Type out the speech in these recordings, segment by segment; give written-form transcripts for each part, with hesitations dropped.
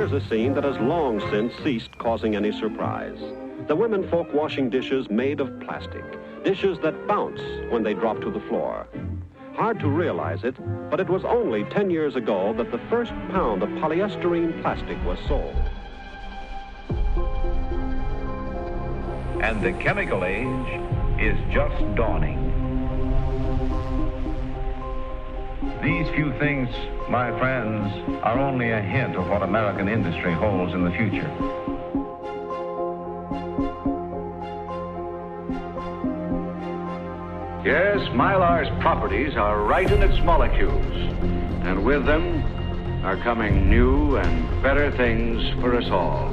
Here's a scene that has long since ceased causing any surprise. The women folk washing dishes made of plastic, dishes that bounce when they drop to the floor. Hard to realize it, but it was only 10 years ago that the first pound of polyester plastic was sold. And the chemical age is just dawning. These few things, my friends, are only a hint of what American industry holds in the future. Yes, Mylar's properties are right in its molecules, and with them are coming new and better things for us all.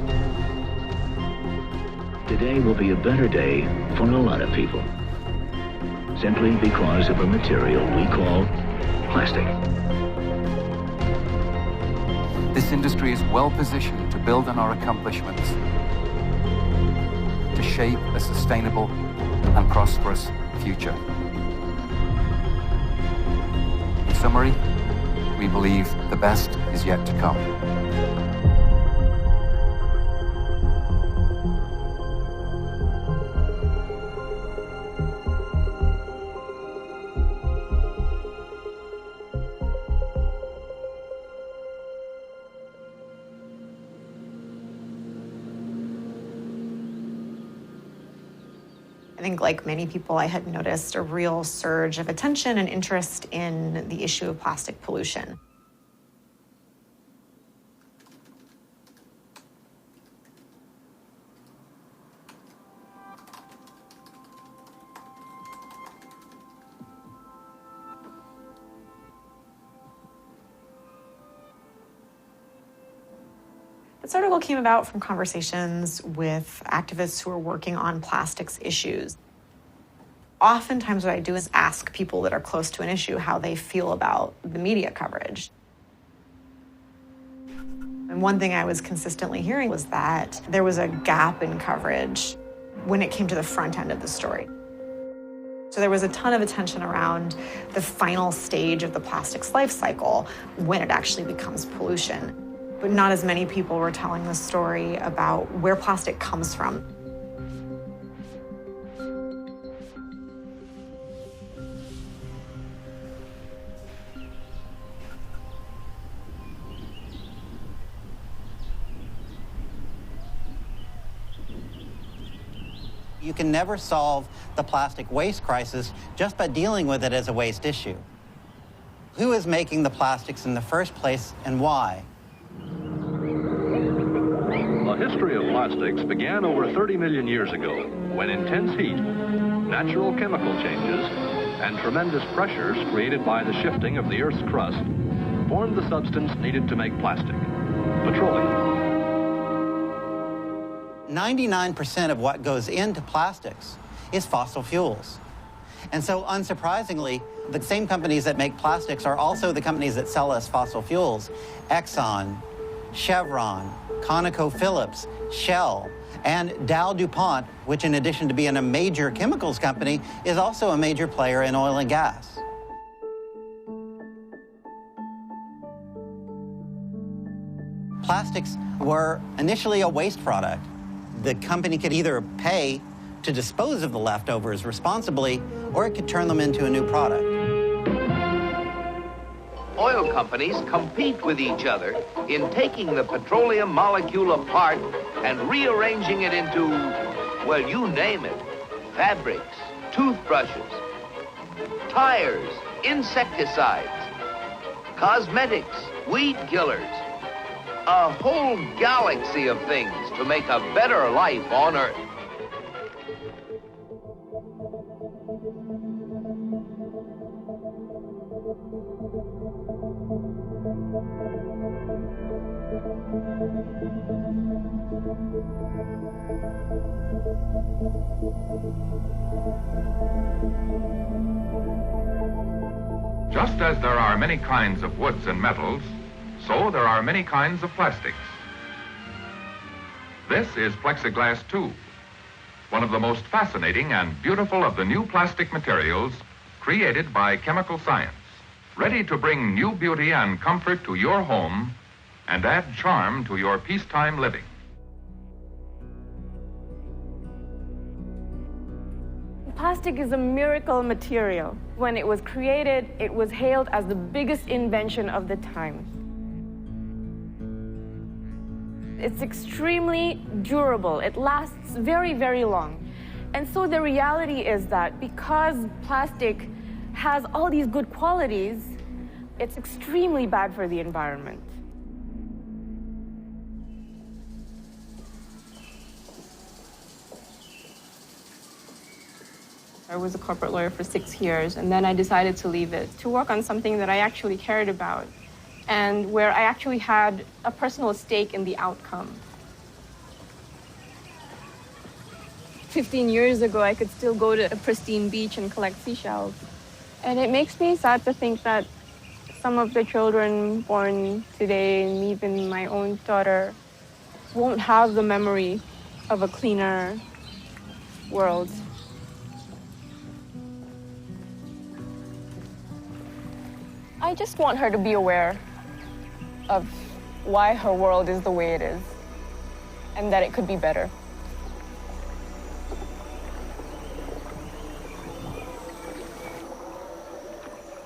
Today will be a better day for a lot of people, simply because of a material we call plastic. This industry is well positioned to build on our accomplishments, to shape a sustainable and prosperous future. In summary, we believe the best is yet to come. I think, like many people, I had noticed a real surge of attention and interest in the issue of plastic pollution. This article came about from conversations with activists who are working on plastics issues. Oftentimes what I do is ask people that are close to an issue how they feel about the media coverage. And one thing I was consistently hearing was that there was a gap in coverage when it came to the front end of the story. So there was a ton of attention around the final stage of the plastic's life cycle when it actually becomes pollution. But not as many people were telling the story about where plastic comes from. You can never solve the plastic waste crisis just by dealing with it as a waste issue. Who is making the plastics in the first place and why? The history of plastics began over 30 million years ago, when intense heat, natural chemical changes, and tremendous pressures created by the shifting of the Earth's crust formed the substance needed to make plastic, petroleum. 99% of what goes into plastics is fossil fuels. And so, unsurprisingly, the same companies that make plastics are also the companies that sell us fossil fuels. Exxon, Chevron, ConocoPhillips, Shell, and Dow DuPont, which in addition to being a major chemicals company, is also a major player in oil and gas. Plastics were initially a waste product. The company could either pay to dispose of the leftovers responsibly, or it could turn them into a new product. Oil companies compete with each other in taking the petroleum molecule apart and rearranging it into, well, you name it, fabrics, toothbrushes, tires, insecticides, cosmetics, weed killers, a whole galaxy of things to make a better life on Earth. Just as there are many kinds of woods and metals, so there are many kinds of plastics. This is plexiglass too, one of the most fascinating and beautiful of the new plastic materials created by chemical science, ready to bring new beauty and comfort to your home and add charm to your peacetime living. Plastic is a miracle material. When it was created, it was hailed as the biggest invention of the time. It's extremely durable. It lasts very, very long. And so the reality is that because plastic has all these good qualities, it's extremely bad for the environment. I was a corporate lawyer for 6 years, and then I decided to leave it to work on something that I actually cared about and where I actually had a personal stake in the outcome. 15 years ago, I could still go to a pristine beach and collect seashells. And it makes me sad to think that some of the children born today, and even my own daughter, won't have the memory of a cleaner world. I just want her to be aware of why her world is the way it is, and that it could be better.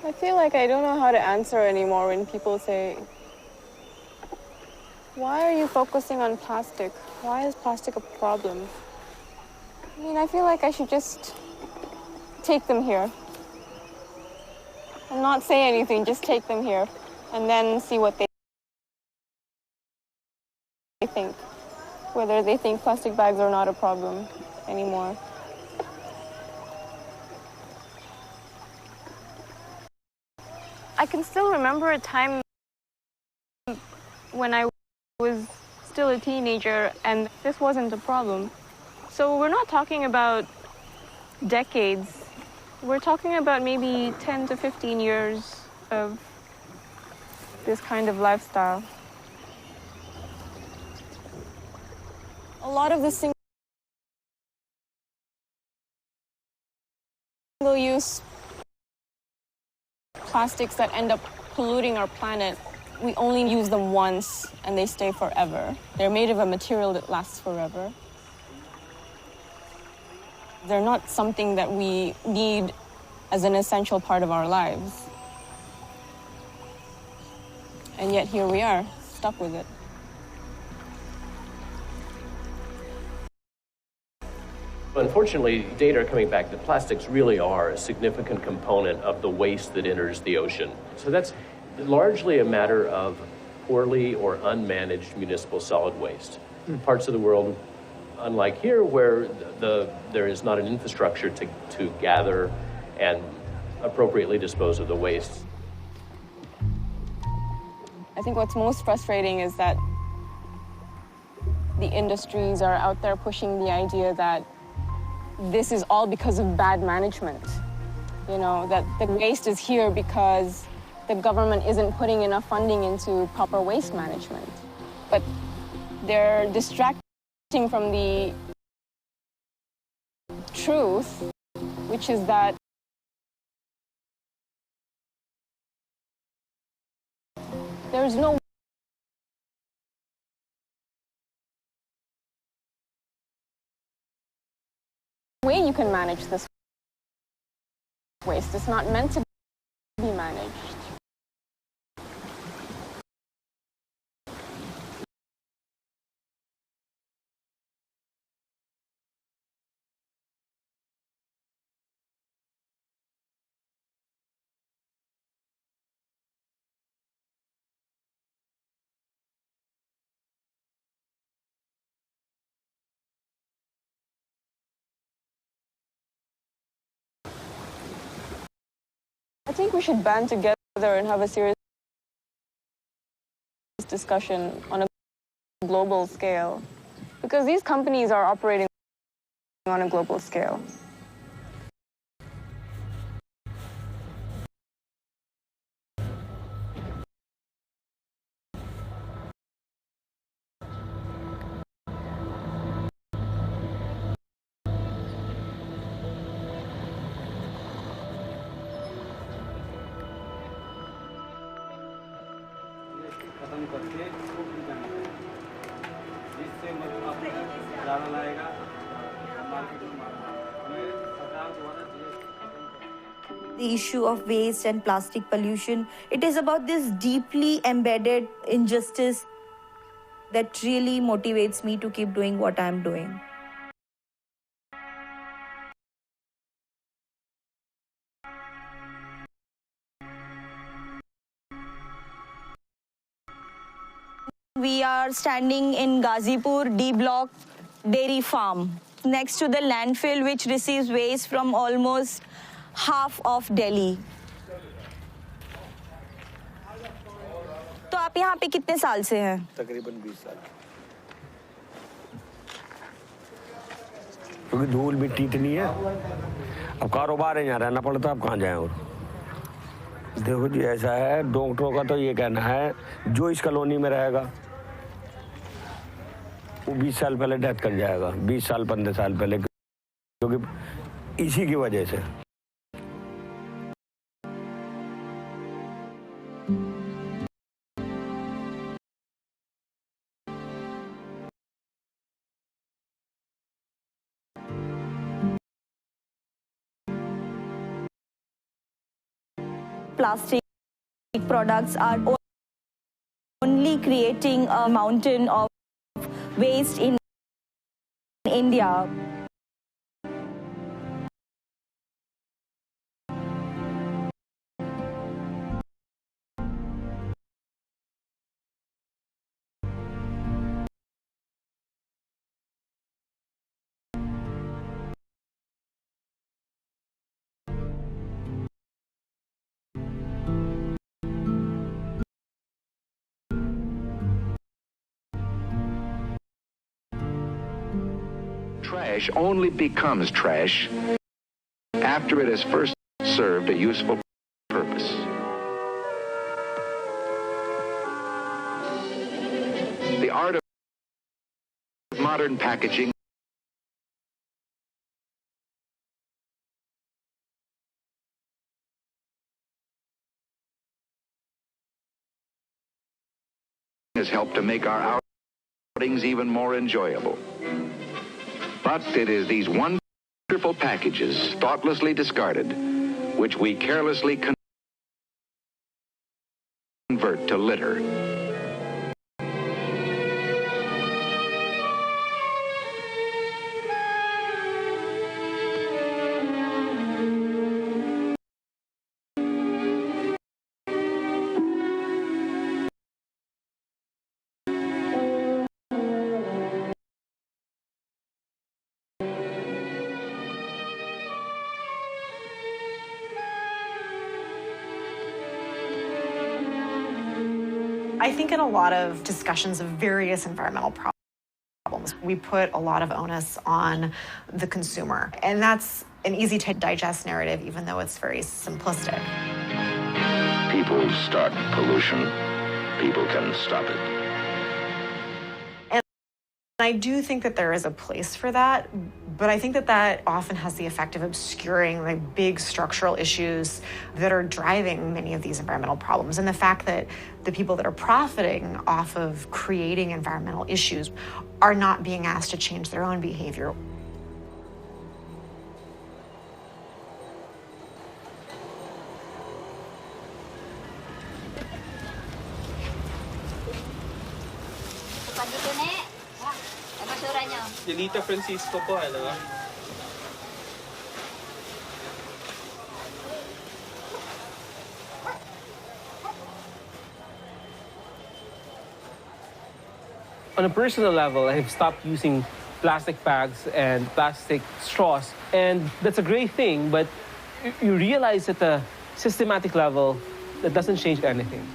I feel like I don't know how to answer anymore when people say, why are you focusing on plastic? Why is plastic a problem? I mean, I feel like I should just take them here and not say anything, just take them here and then see what they think, whether they think plastic bags are not a problem anymore. I can still remember a time when I was still a teenager and this wasn't a problem. So we're not talking about decades. We're talking about maybe 10 to 15 years of this kind of lifestyle. A lot of the single-use plastics that end up polluting our planet, we only use them once and they stay forever. They're made of a material that lasts forever. They're not something that we need as an essential part of our lives. And yet here we are, stuck with it. Unfortunately, data are coming back that plastics really are a significant component of the waste that enters the ocean. So that's largely a matter of poorly or unmanaged municipal solid waste. Parts of the world, unlike here, where there is not an infrastructure to gather and appropriately dispose of the waste. I think what's most frustrating is that the industries are out there pushing the idea that this is all because of bad management. You know, that the waste is here because the government isn't putting enough funding into proper waste management. But they're distracting from the truth, which is that there's no way you can manage this waste. It's not meant to be managed. I think we should band together and have a serious discussion on a global scale, because these companies are operating on a global scale. The issue of waste and plastic pollution, it is about this deeply embedded injustice that really motivates me to keep doing what I'm doing. We are standing in Ghazipur D Block Dairy Farm, next to the landfill which receives waste from almost half of Delhi. तो आप यहाँ पे कितने साल से हैं? तकरीबन 20 साल। क्योंकि धूल मिट्टी इतनी है, अब कारोबार है यहाँ रहना पड़ता, अब कहाँ जाएं और? देखो जी ऐसा है, डॉक्टरों का तो ये कहना है जो इस कॉलोनी में रहेगा वो 20 साल पहले डेथ कर जाएगा, 20 साल 15 साल पहले, क्योंकि इसी की वजह से। Plastic products are only creating a mountain of waste in India. Trash only becomes trash after it has first served a useful purpose. The art of modern packaging has helped to make our outings even more enjoyable. But it is these wonderful packages, thoughtlessly discarded, which we carelessly convert to litter. I think in a lot of discussions of various environmental problems, we put a lot of onus on the consumer. And that's an easy to digest narrative, even though it's very simplistic. People start pollution, people can stop it. And I do think that there is a place for that, but I think that that often has the effect of obscuring the big structural issues that are driving many of these environmental problems. And the fact that the people that are profiting off of creating environmental issues are not being asked to change their own behavior. Delita Francisco po, ano? On a personal level, I have stopped using plastic bags and plastic straws, and that's a great thing, but you realize at a systematic level that doesn't change anything.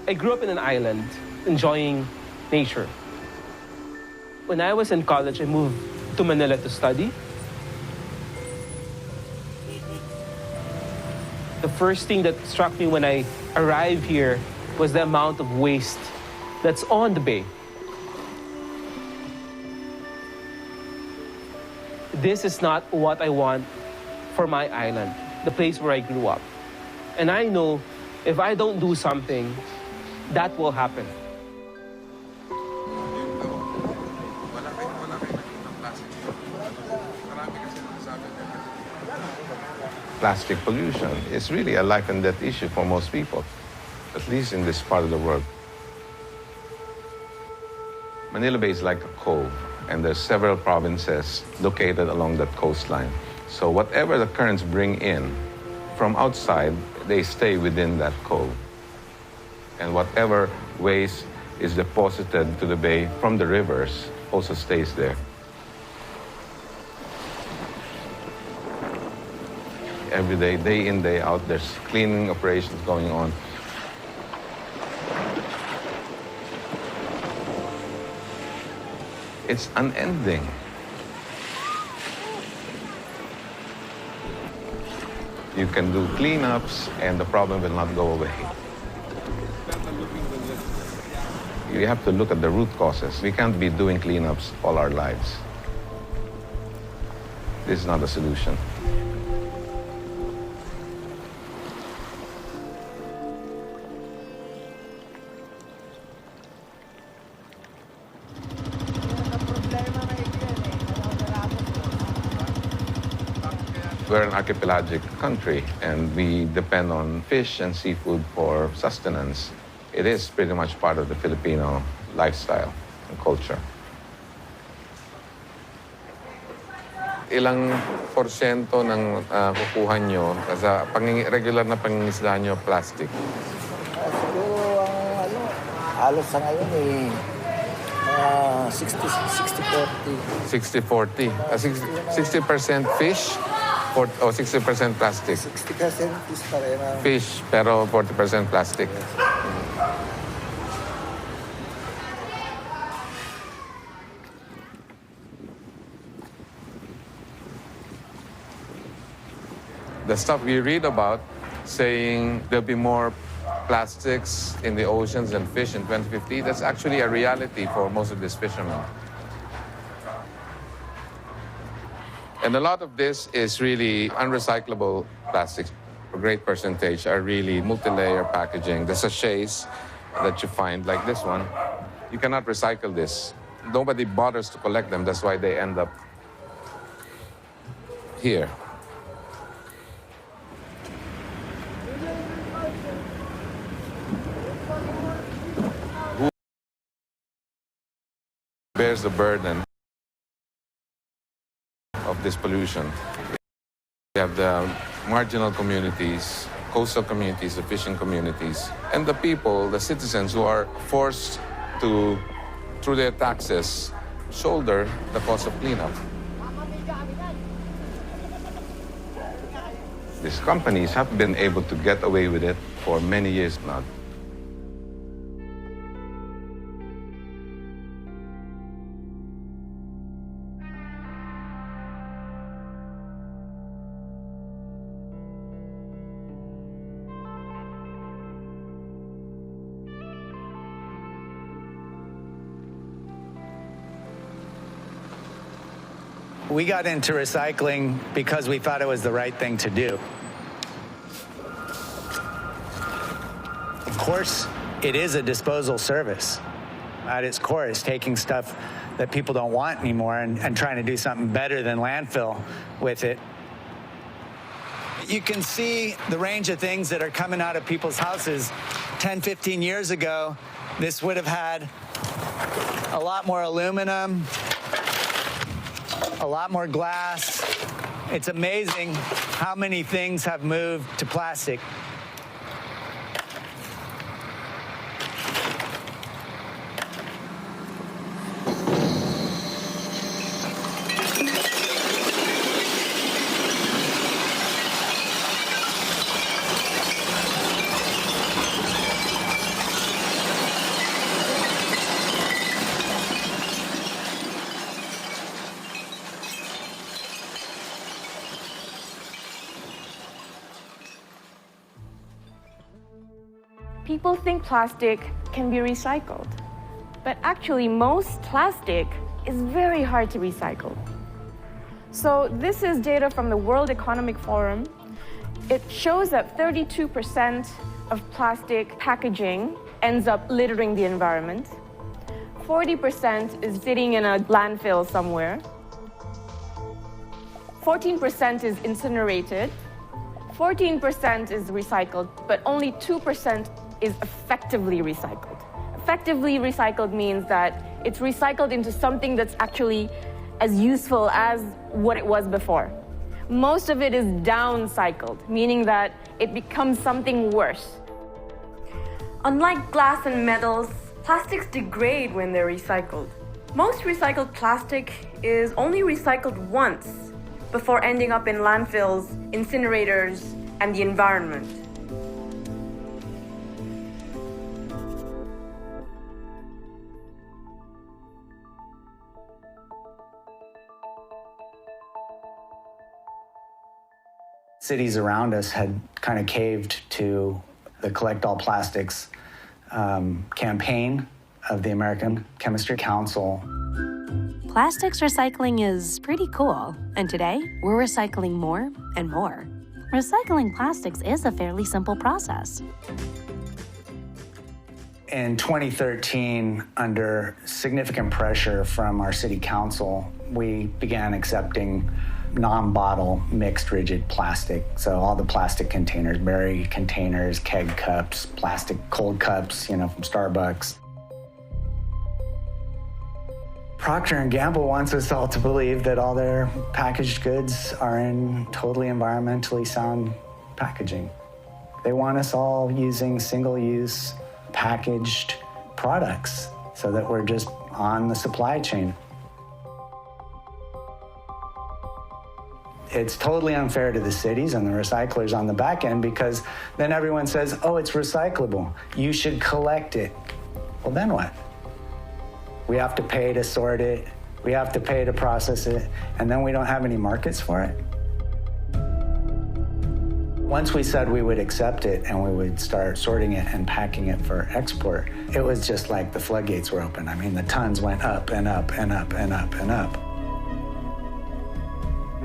I grew up in an island, enjoying nature. When I was in college, I moved to Manila to study. The first thing that struck me when I arrived here was the amount of waste that's on the bay. This is not what I want for my island, the place where I grew up. And I know if I don't do something, that will happen. Plastic pollution is really a life and death issue for most people, at least in this part of the world. Manila Bay is like a cove, and there's several provinces located along that coastline. So whatever the currents bring in from outside, they stay within that cove. And whatever waste is deposited to the bay from the rivers also stays there. Every day, day in, day out, there's cleaning operations going on. It's unending. You can do cleanups and the problem will not go away. You have to look at the root causes. We can't be doing cleanups all our lives. This is not a solution. We're an archipelagic country, and we depend on fish and seafood for sustenance. It is pretty much part of the Filipino lifestyle and culture. Ilang porsyento ng kukuha nyo sa regular na pangingisda nyo plastic? Siguro halos sa ngayon 60-40. 60% fish or 60% plastic? 60% fish pa rin. Fish, pero 40% plastic. The stuff we read about saying there'll be more plastics in the oceans and fish in 2050, that's actually a reality for most of these fishermen. And a lot of this is really unrecyclable plastics. A great percentage are really multi-layer packaging. The sachets that you find, like this one, you cannot recycle this. Nobody bothers to collect them. That's why they end up here. Who bears the burden of this pollution? We have the marginal communities, coastal communities, the fishing communities, and the people, the citizens who are forced to, through their taxes, shoulder the cost of cleanup. These companies have been able to get away with it for many years now. We got into recycling because we thought it was the right thing to do. Of course, it is a disposal service. At its core, it's taking stuff that people don't want anymore and trying to do something better than landfill with it. You can see the range of things that are coming out of people's houses. 10, 15 years ago, this would have had a lot more aluminum, a lot more glass. It's amazing how many things have moved to plastic. People think plastic can be recycled, but actually most plastic is very hard to recycle. So this is data from the World Economic Forum. It shows that 32% of plastic packaging ends up littering the environment. 40% is sitting in a landfill somewhere. 14% is incinerated. 14% is recycled, but only 2% is effectively recycled. Effectively recycled means that it's recycled into something that's actually as useful as what it was before. Most of it is downcycled, meaning that it becomes something worse. Unlike glass and metals, plastics degrade when they're recycled. Most recycled plastic is only recycled once before ending up in landfills, incinerators, and the environment. Cities around us had kind of caved to the Collect All Plastics campaign of the American Chemistry Council. Plastics recycling is pretty cool, and today we're recycling more and more. Recycling plastics is a fairly simple process. In 2013, under significant pressure from our city council, we began accepting non-bottle mixed rigid plastic. So all the plastic containers, berry containers, keg cups, plastic cold cups, from Starbucks. Procter & Gamble wants us all to believe that all their packaged goods are in totally environmentally sound packaging. They want us all using single-use packaged products so that we're just on the supply chain. It's totally unfair to the cities and the recyclers on the back end, because then everyone says, oh, it's recyclable, you should collect it. Well, then what? We have to pay to sort it, we have to pay to process it, and then we don't have any markets for it. Once we said we would accept it and we would start sorting it and packing it for export, it was just like the floodgates were open. I mean, the tons went up and up and up and up and up.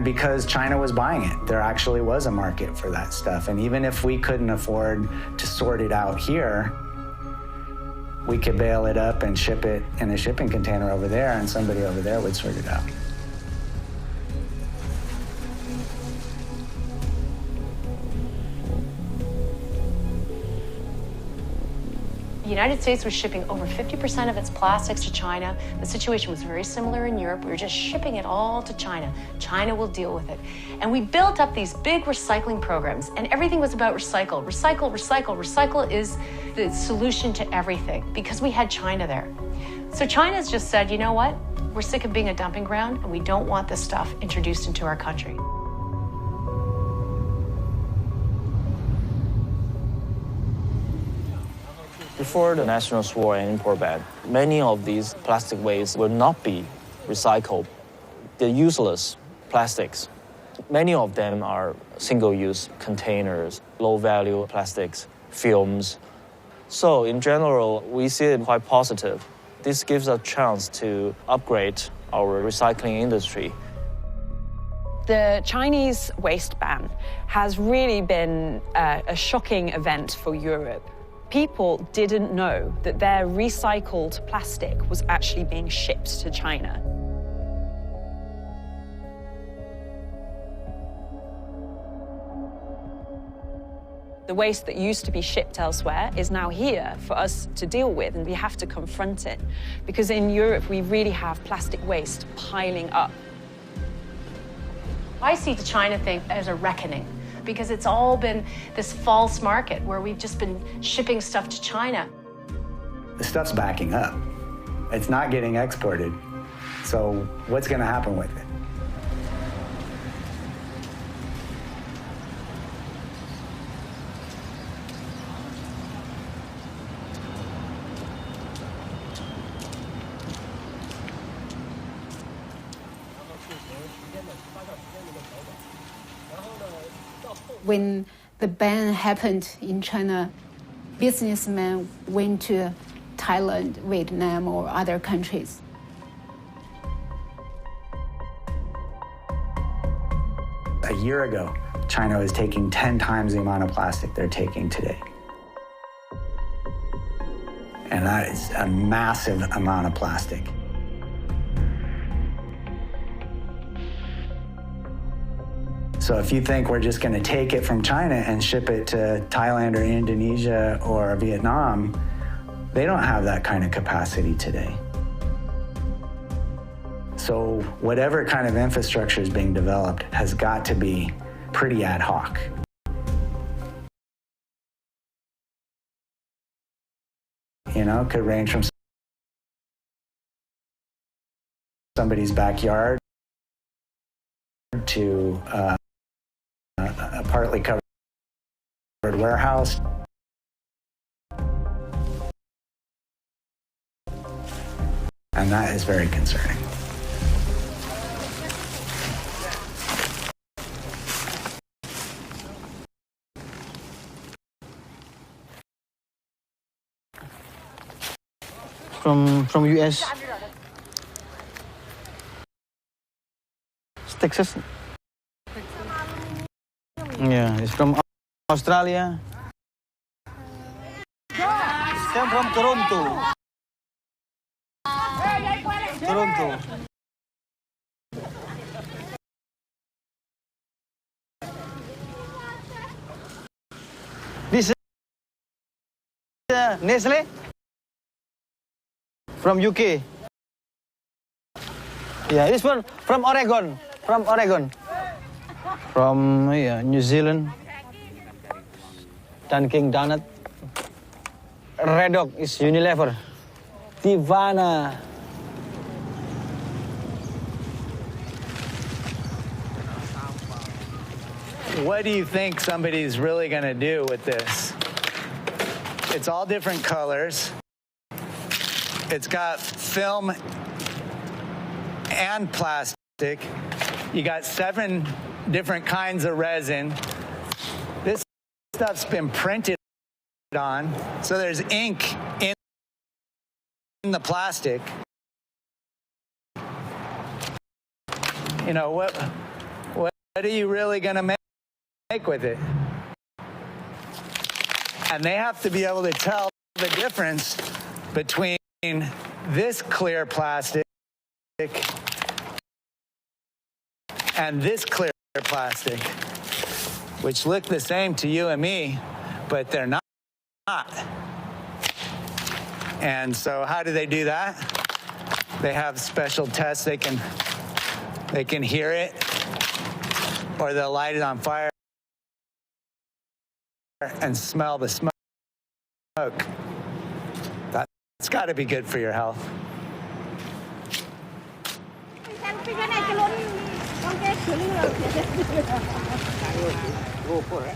Because China was buying it, there actually was a market for that stuff. And even if we couldn't afford to sort it out here, we could bail it up and ship it in a shipping container over there, and somebody over there would sort it out. The United States was shipping over 50% of its plastics to China. The situation was very similar in Europe. We were just shipping it all to China. China will deal with it. And we built up these big recycling programs, and everything was about recycle. Recycle, recycle, recycle is the solution to everything, because we had China there. So China's just said, you know what? We're sick of being a dumping ground, and we don't want this stuff introduced into our country. Before the national swore and import ban, many of these plastic waste will not be recycled. They're useless plastics. Many of them are single-use containers, low-value plastics, films. So in general, we see it quite positive. This gives us a chance to upgrade our recycling industry. The Chinese waste ban has really been a shocking event for Europe. People didn't know that their recycled plastic was actually being shipped to China. The waste that used to be shipped elsewhere is now here for us to deal with, and we have to confront it. Because in Europe, we really have plastic waste piling up. I see the China thing as a reckoning, because it's all been this false market where we've just been shipping stuff to China. The stuff's backing up. It's not getting exported. So what's going to happen with it? When the ban happened in China, businessmen went to Thailand, Vietnam, or other countries. A year ago, China was taking 10 times the amount of plastic they're taking today. And that is a massive amount of plastic. So if you think we're just going to take it from China and ship it to Thailand or Indonesia or Vietnam, they don't have that kind of capacity today. So whatever kind of infrastructure is being developed has got to be pretty ad hoc. You know, it could range from somebody's backyard to a partly covered warehouse. And that is very concerning. From US. It's Texas. Yeah, it's from Australia. It's from Toronto. Toronto. This is Nestle from UK. Yeah, this one from Oregon. From Oregon. From New Zealand. Dunkin' Donut. Red Dog is Unilever. Tivana. What do you think somebody's really going to do with this? It's all different colors. It's got film and plastic. You got 7 different kinds of resin. This stuff's been printed on, so there's ink in the plastic. You know, what are you really going to make with it? And they have to be able to tell the difference between this clear plastic and this clear plastic, which look the same to you and me, but they're not. And so how do they do that? They have special tests. They can hear it, or they'll light it on fire and smell the smoke. That's got to be good for your health.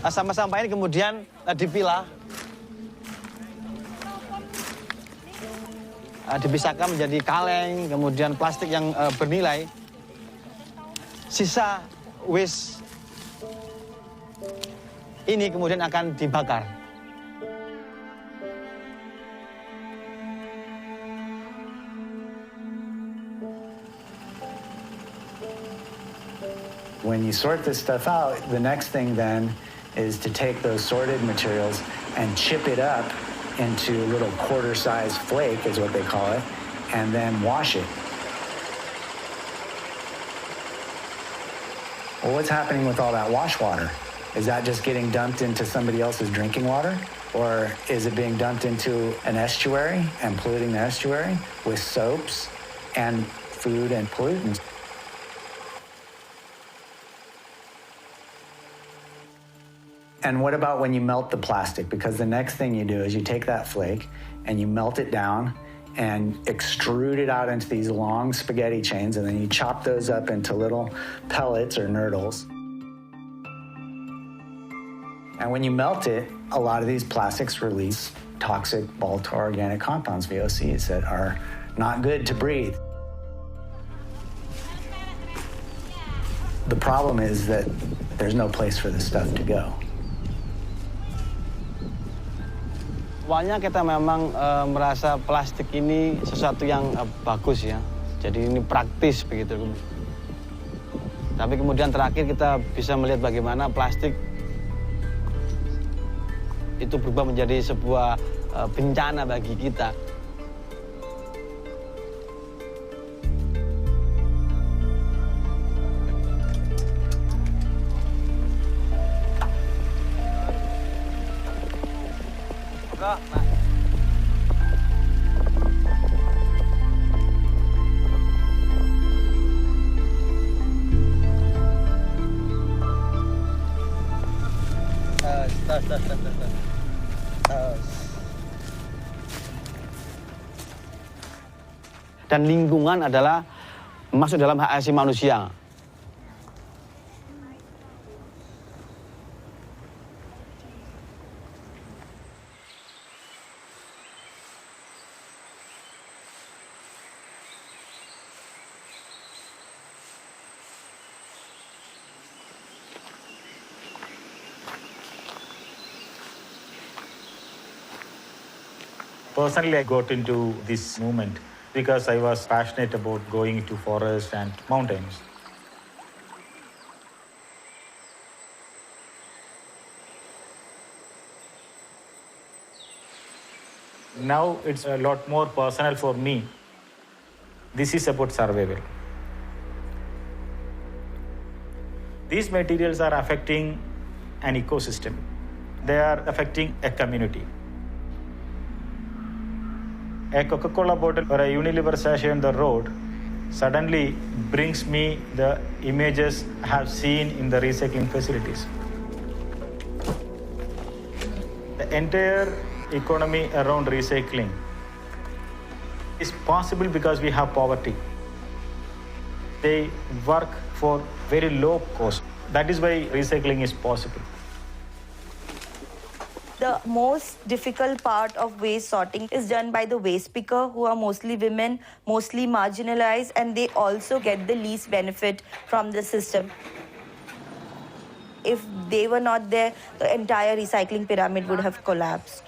Sampah-sampah ini kemudian dipilah, dipisahkan menjadi kaleng, kemudian plastik yang bernilai. Sisa waste ini kemudian akan dibakar. When you sort this stuff out, the next thing then is to take those sorted materials and chip it up into little quarter-sized flake, is what they call it, and then wash it. Well, what's happening with all that wash water? Is that just getting dumped into somebody else's drinking water? Or is it being dumped into an estuary and polluting the estuary with soaps and food and pollutants? And what about when you melt the plastic? Because the next thing you do is you take that flake and you melt it down and extrude it out into these long spaghetti chains, and then you chop those up into little pellets or nurdles. And when you melt it, a lot of these plastics release toxic volatile organic compounds, VOCs, that are not good to breathe. The problem is that there's no place for this stuff to go. Awalnya kita memang merasa plastik ini sesuatu yang bagus ya. Jadi ini praktis begitu. Tapi kemudian terakhir kita bisa melihat bagaimana plastik itu berubah menjadi sebuah bencana bagi kita. dan lingkungan adalah masuk dalam hak asasi manusia. Personally, I got into this movement because I was passionate about going to forests and mountains. Now it's a lot more personal for me. This is about survival. These materials are affecting an ecosystem. They are affecting a community. A Coca-Cola bottle or a Unilever sachet on the road suddenly brings me the images I have seen in the recycling facilities. The entire economy around recycling is possible because we have poverty. They work for very low cost. That is why recycling is possible. The most difficult part of waste sorting is done by the waste picker, who are mostly women, mostly marginalized, and they also get the least benefit from the system. If they were not there, the entire recycling pyramid would have collapsed.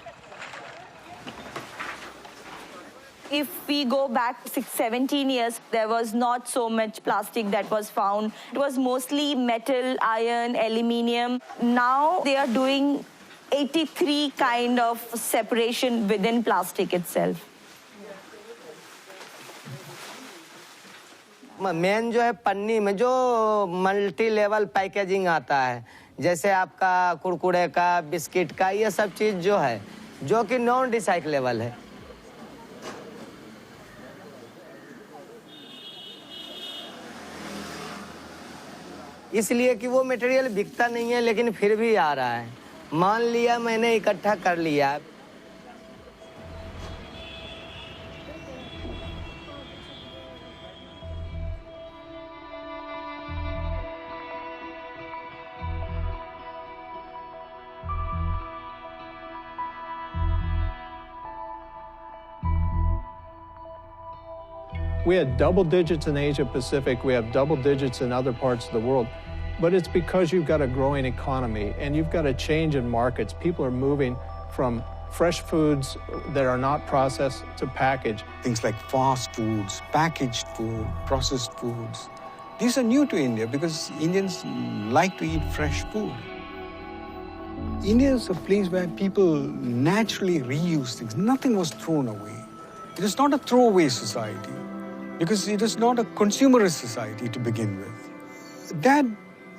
If we go back 17 years, there was not so much plastic that was found. It was mostly metal, iron, aluminium. Now they are doing 83 kind of separation within plastic itself. Main जो है पन्नी में जो multi level packaging आता है, जैसे आपका कुरकुरे का, बिस्किट का, ये सब चीज़ जो है, जो कि नॉन रिसाइक्लेबल है. इसलिए कि वो मटेरियल बिकता नहीं है, लेकिन फिर भी आ रहा है. मान लिया मैंने इकट्ठा कर लिया. We had double digits in Asia Pacific, we have double digits in other parts of the world, but it's because you've got a growing economy and you've got a change in markets. People are moving from fresh foods that are not processed to packaged. Things like fast foods, packaged food, processed foods. These are new to India because Indians like to eat fresh food. India is a place where people naturally reuse things. Nothing was thrown away. It is not a throwaway society, because it is not a consumerist society to begin with. That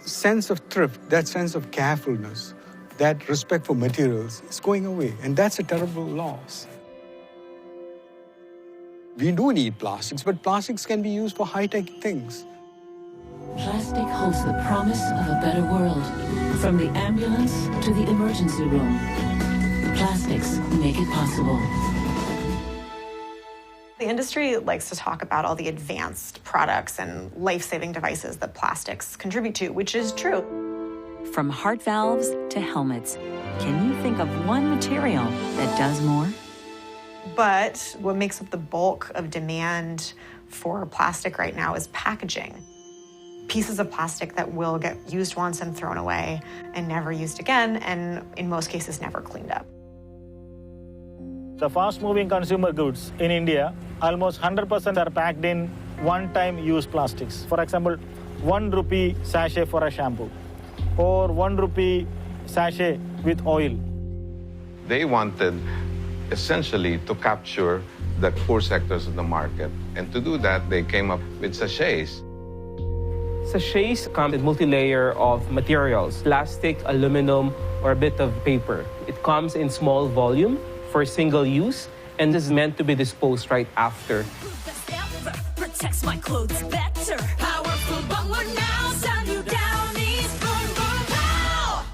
sense of thrift, that sense of carefulness, that respect for materials is going away, and that's a terrible loss. We do need plastics, but plastics can be used for high-tech things. Plastic holds the promise of a better world. From the ambulance to the emergency room, plastics make it possible. The industry likes to talk about all the advanced products and life-saving devices that plastics contribute to, which is true. From heart valves to helmets, can you think of one material that does more? But what makes up the bulk of demand for plastic right now is packaging. Pieces of plastic that will get used once and thrown away and never used again, and in most cases never cleaned up. The fast-moving consumer goods in India, almost 100% are packed in one-time use plastics. For example, 1 rupee sachet for a shampoo, or 1 rupee sachet with oil. They wanted essentially to capture the poor sectors of the market. And to do that, they came up with sachets. Sachets come in multi-layer of materials, plastic, aluminum, or a bit of paper. It comes in small volume for single use, and is meant to be disposed right after. Protects my clothes better. Powerful bumper now, sound you down, knees, boom, boom, pow!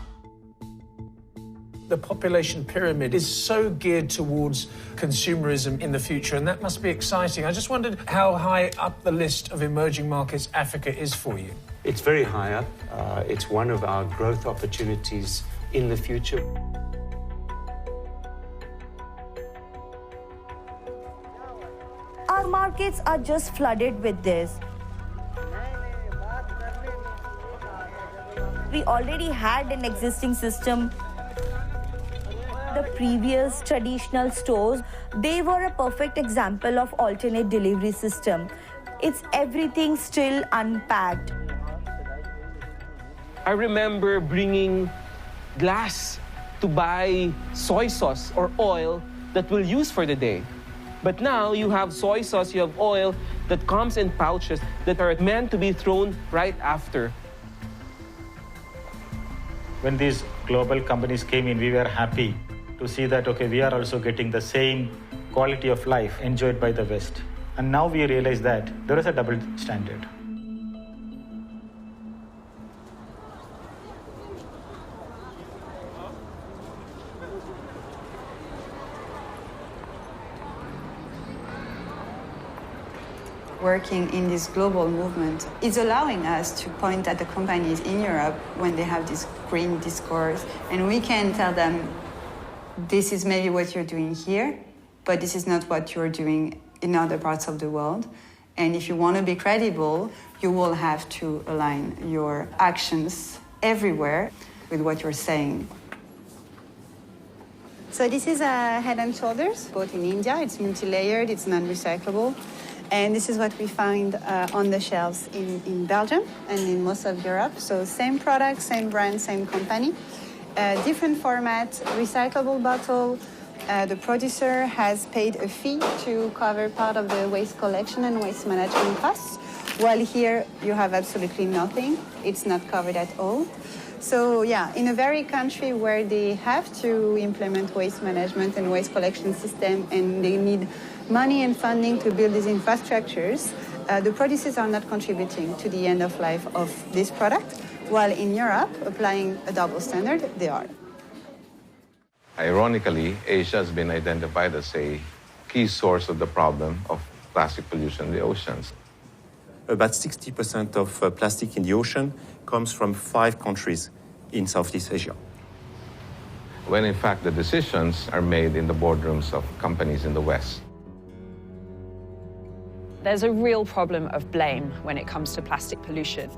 The population pyramid is so geared towards consumerism in the future, and that must be exciting. I just wondered how high up the list of emerging markets Africa is for you. It's very high up. It's one of our growth opportunities in the future. Our markets are just flooded with this. We already had an existing system. The previous traditional stores, they were a perfect example of alternate delivery system. It's everything still unpacked. I remember bringing glass to buy soy sauce or oil that we'll use for the day. But now you have soy sauce, you have oil that comes in pouches that are meant to be thrown right after. When these global companies came in, we were happy to see that, okay, we are also getting the same quality of life enjoyed by the West. And now we realize that there is a double standard. Working in this global movement is allowing us to point at the companies in Europe when they have this green discourse, and we can tell them, this is maybe what you're doing here, but this is not what you're doing in other parts of the world. And if you want to be credible, you will have to align your actions everywhere with what you're saying. So this is a Head and Shoulders, bought in India. It's multi-layered, it's non-recyclable. And this is what we find on the shelves in Belgium and in most of Europe. So same product, same brand, same company. Different format, recyclable bottle. The producer has paid a fee to cover part of the waste collection and waste management costs, while here you have absolutely nothing. It's not covered at all. So yeah, in a very country where they have to implement waste management and waste collection system, and they need money and funding to build these infrastructures, the producers are not contributing to the end of life of this product, while in Europe, applying a double standard, they are. Ironically, Asia has been identified as a key source of the problem of plastic pollution in the oceans. About 60% of plastic in the ocean comes from 5 countries in Southeast Asia. When in fact the decisions are made in the boardrooms of companies in the West. There's a real problem of blame when it comes to plastic pollution.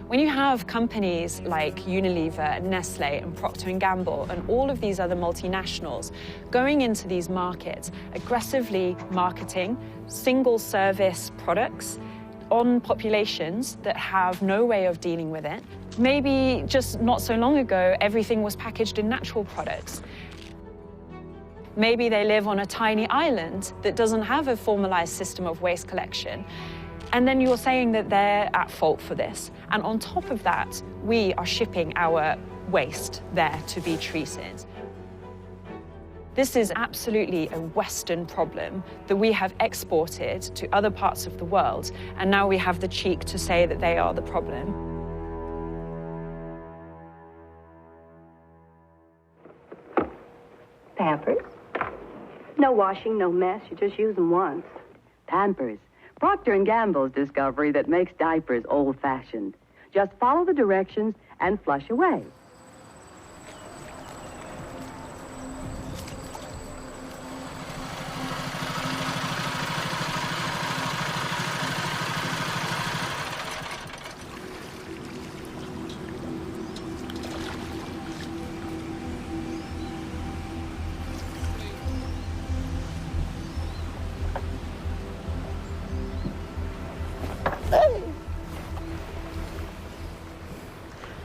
When you have companies like Unilever, Nestle, and Procter & Gamble, and all of these other multinationals going into these markets, aggressively marketing single-service products on populations that have no way of dealing with it. Maybe just not so long ago, everything was packaged in natural products. Maybe they live on a tiny island that doesn't have a formalized system of waste collection. And then you're saying that they're at fault for this. And on top of that, we are shipping our waste there to be treated. This is absolutely a Western problem that we have exported to other parts of the world, and now we have the cheek to say that they are the problem. Pampers. No washing, no mess. You just use them once. Pampers. Procter & Gamble's discovery that makes diapers old-fashioned. Just follow the directions and flush away.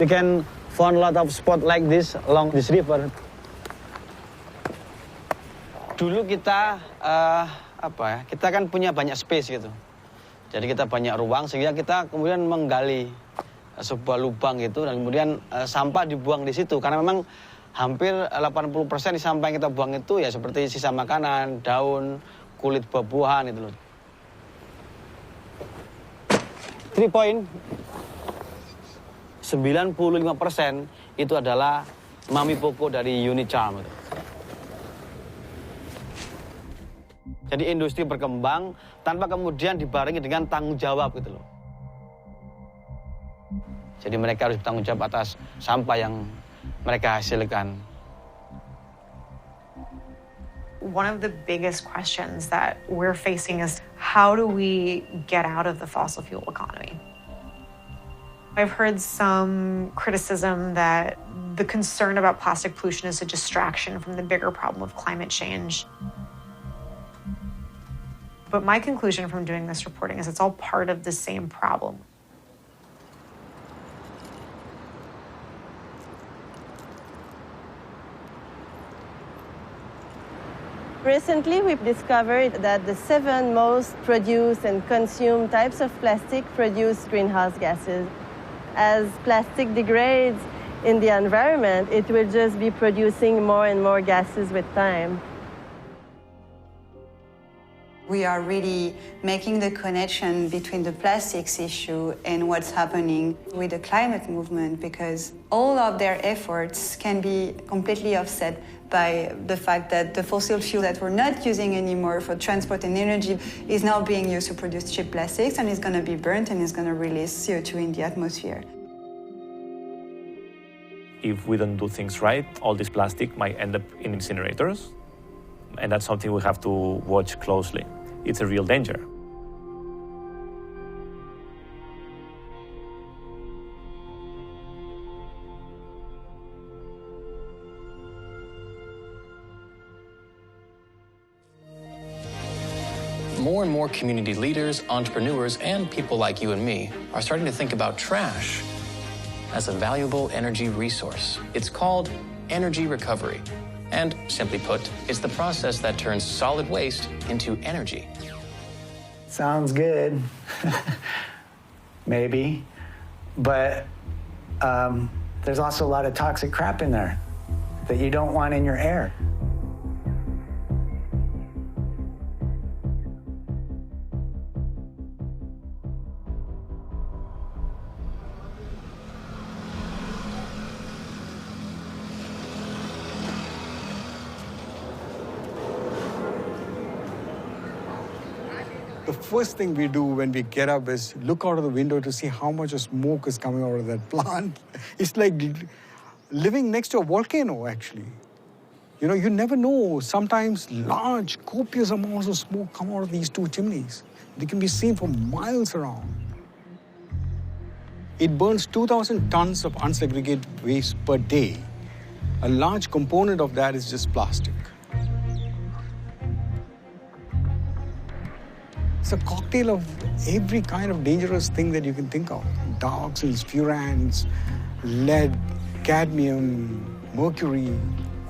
We can find a lot of spots like this along this river. Dulu kita kita kan punya banyak space gitu. Jadi kita banyak ruang sehingga kita kemudian menggali sebuah lubang gitu dan kemudian sampah dibuang di situ karena memang hampir 80% di sampah yang kita buang itu ya seperti sisa makanan, daun, kulit buah-buahan itu loh. 3 point 95% itu adalah Mami Pouco dari unit charm itu. Jadi industri berkembang tanpa kemudian dibarengi dengan tanggung jawab gitu loh. Jadi mereka harus bertanggung jawab atas sampah yang mereka hasilkan. One of the biggest questions that we're facing is how do we get out of the fossil fuel economy? I've heard some criticism that the concern about plastic pollution is a distraction from the bigger problem of climate change. But my conclusion from doing this reporting is it's all part of the same problem. Recently, we've discovered that the 7 most produced and consumed types of plastic produce greenhouse gases. As plastic degrades in the environment, it will just be producing more and more gases with time. We are really making the connection between the plastics issue and what's happening with the climate movement, because all of their efforts can be completely offset by the fact that the fossil fuel that we're not using anymore for transport and energy is now being used to produce cheap plastics, and is going to be burnt and is going to release CO2 in the atmosphere. If we don't do things right, all this plastic might end up in incinerators, and that's something we have to watch closely. It's a real danger. More and more community leaders, entrepreneurs, and people like you and me are starting to think about trash as a valuable energy resource. It's called energy recovery. And simply put, it's the process that turns solid waste into energy. Sounds good. Maybe. But there's also a lot of toxic crap in there that you don't want in your air. The first thing we do when we get up is look out of the window to see how much of smoke is coming out of that plant. It's like living next to a volcano, actually. You know, you never know. Sometimes large, copious amounts of smoke come out of these 2 chimneys. They can be seen for miles around. It burns 2,000 tons of unsegregated waste per day. A large component of that is just plastic. It's a cocktail of every kind of dangerous thing that you can think of. Dioxins, furans, lead, cadmium, mercury,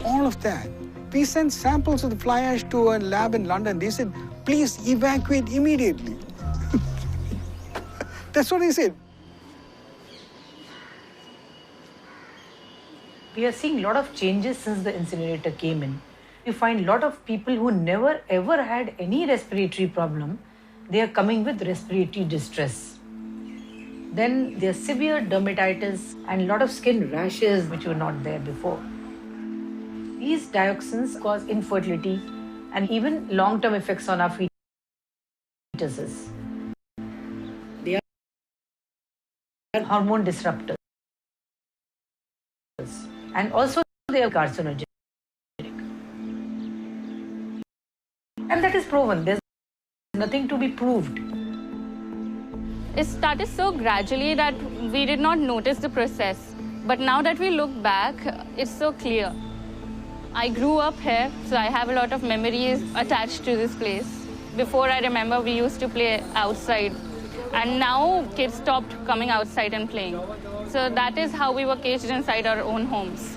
all of that. We sent samples of the fly ash to a lab in London. They said, please evacuate immediately. That's what they said. We are seeing a lot of changes since the incinerator came in. You find a lot of people who never ever had any respiratory problem, they are coming with respiratory distress. Then there's severe dermatitis and a lot of skin rashes which were not there before. These dioxins cause infertility and even long-term effects on our fetuses. They are hormone disruptors. And also they are carcinogenic. And that is proven. There's nothing to be proved. It started so gradually that we did not notice the process. But now that we look back, it's so clear. I grew up here, so I have a lot of memories attached to this place. Before, I remember we used to play outside. And now kids stopped coming outside and playing. So that is how we were caged inside our own homes.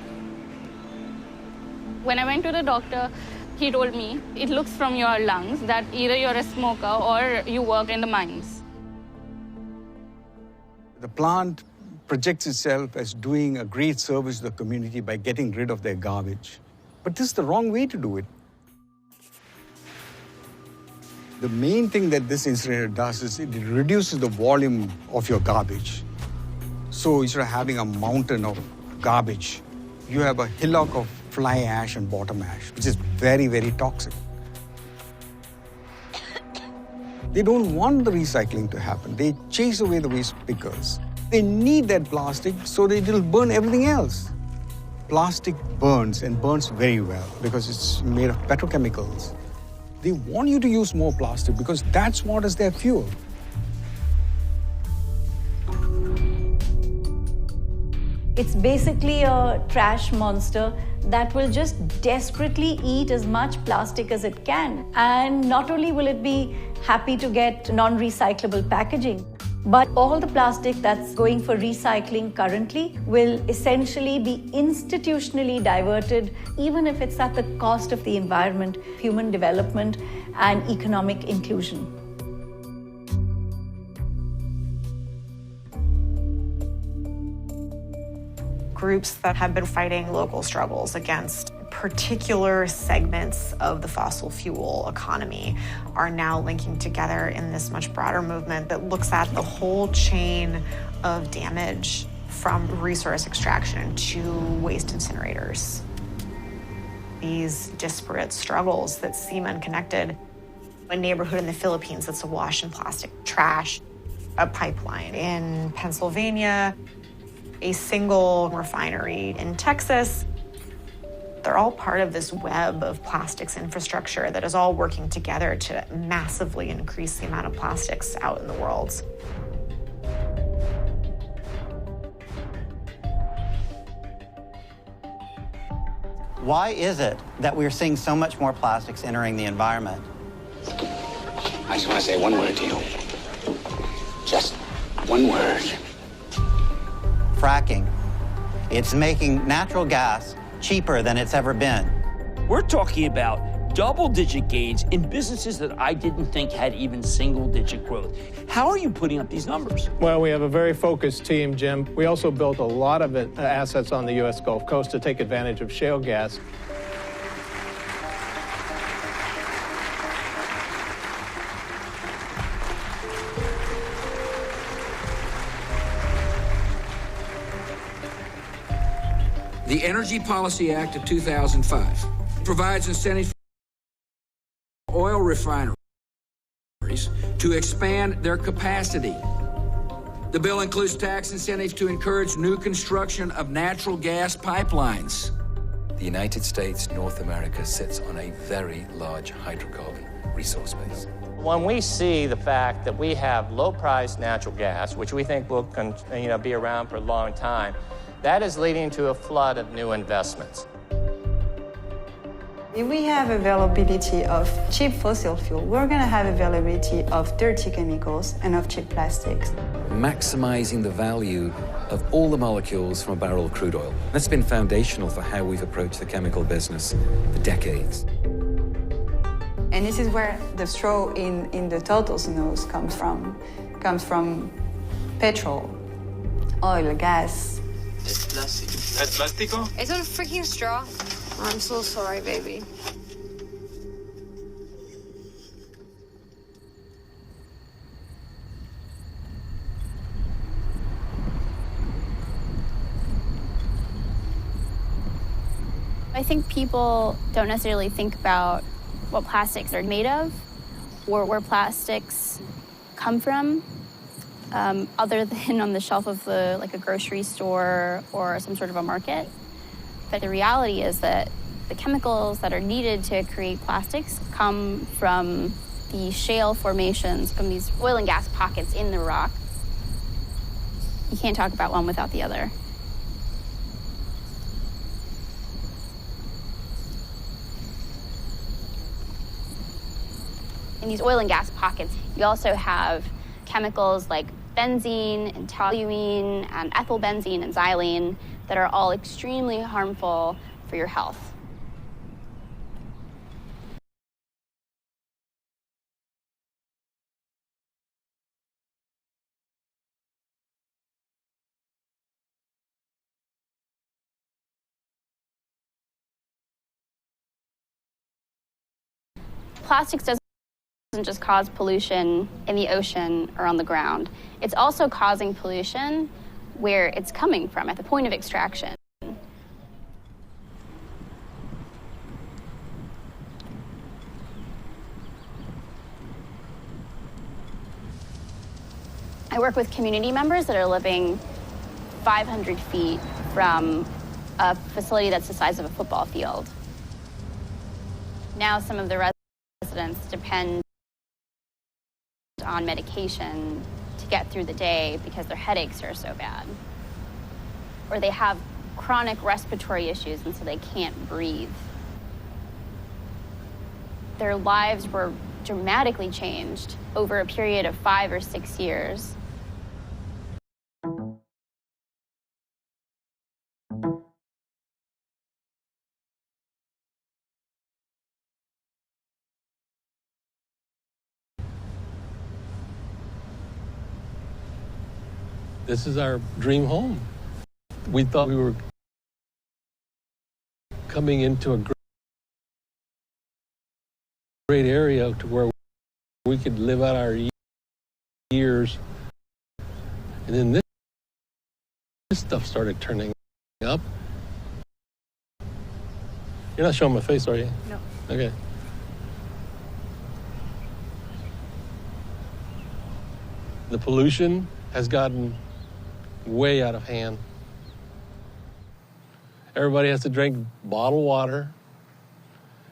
When I went to the doctor, he told me, it looks from your lungs that either you're a smoker or you work in the mines. The plant projects itself as doing a great service to the community by getting rid of their garbage. But this is the wrong way to do it. The main thing that this incinerator does is it reduces the volume of your garbage. So instead of having a mountain of garbage, you have a hillock of fly ash and bottom ash, which is very, very toxic. They don't want the recycling to happen. They chase away the waste pickers. They need that plastic so that it'll burn everything else. Plastic burns and burns very well because it's made of petrochemicals. They want you to use more plastic because that's what is their fuel. It's basically a trash monster that will just desperately eat as much plastic as it can. And not only will it be happy to get non-recyclable packaging, but all the plastic that's going for recycling currently will essentially be institutionally diverted, even if it's at the cost of the environment, human development, and economic inclusion. Groups that have been fighting local struggles against particular segments of the fossil fuel economy are now linking together in this much broader movement that looks at the whole chain of damage from resource extraction to waste incinerators. These disparate struggles that seem unconnected. A neighborhood in the Philippines that's awash in plastic trash, a pipeline in Pennsylvania, a single refinery in Texas. They're all part of this web of plastics infrastructure that is all working together to massively increase the amount of plastics out in the world. Why is it that we're seeing so much more plastics entering the environment? I just want to say one word to you. Just one word. Fracking. It's making natural gas cheaper than it's ever been. We're talking about double-digit gains in businesses that I didn't think had even single-digit growth. How are you putting up these numbers? Well, we have a very focused team, Jim. We also built a lot of assets on the U.S. Gulf Coast to take advantage of shale gas. The Energy Policy Act of 2005 provides incentives for oil refineries to expand their capacity. The bill includes tax incentives to encourage new construction of natural gas pipelines. The United States, North America, sits on a very large hydrocarbon resource base. When we see the fact that we have low-priced natural gas, which we think will be around for a long time, that is leading to a flood of new investments. If we have availability of cheap fossil fuel, we're going to have availability of dirty chemicals and of cheap plastics. Maximizing the value of all the molecules from a barrel of crude oil. That's been foundational for how we've approached the chemical business for decades. And this is where the straw in the turtle's nose comes from. Comes from petrol, oil, gas. Es plástico. ¿Es plástico? It's not a freaking straw. I'm so sorry, baby. I think people don't necessarily think about what plastics are made of or where plastics come from. Other than on the shelf of a grocery store or some sort of a market. But the reality is that the chemicals that are needed to create plastics come from the shale formations, from these oil and gas pockets in the rock. You can't talk about one without the other. In these oil and gas pockets, you also have chemicals like benzene and toluene and ethylbenzene and xylene that are all extremely harmful for your health. Plastics doesn't just cause pollution in the ocean or on the ground. It's also causing pollution where it's coming from, at the point of extraction. I work with community members that are living 500 feet from a facility that's the size of a football field. Now some of the residents depend on medication to get through the day because their headaches are so bad. Or they have chronic respiratory issues and so they can't breathe. Their lives were dramatically changed over a period of 5 or 6 years. This is our dream home. We thought we were coming into a great area to where we could live out our years. And then this stuff started turning up. You're not showing my face, are you? No. Okay. The pollution has gotten way out of hand. Everybody has to drink bottled water.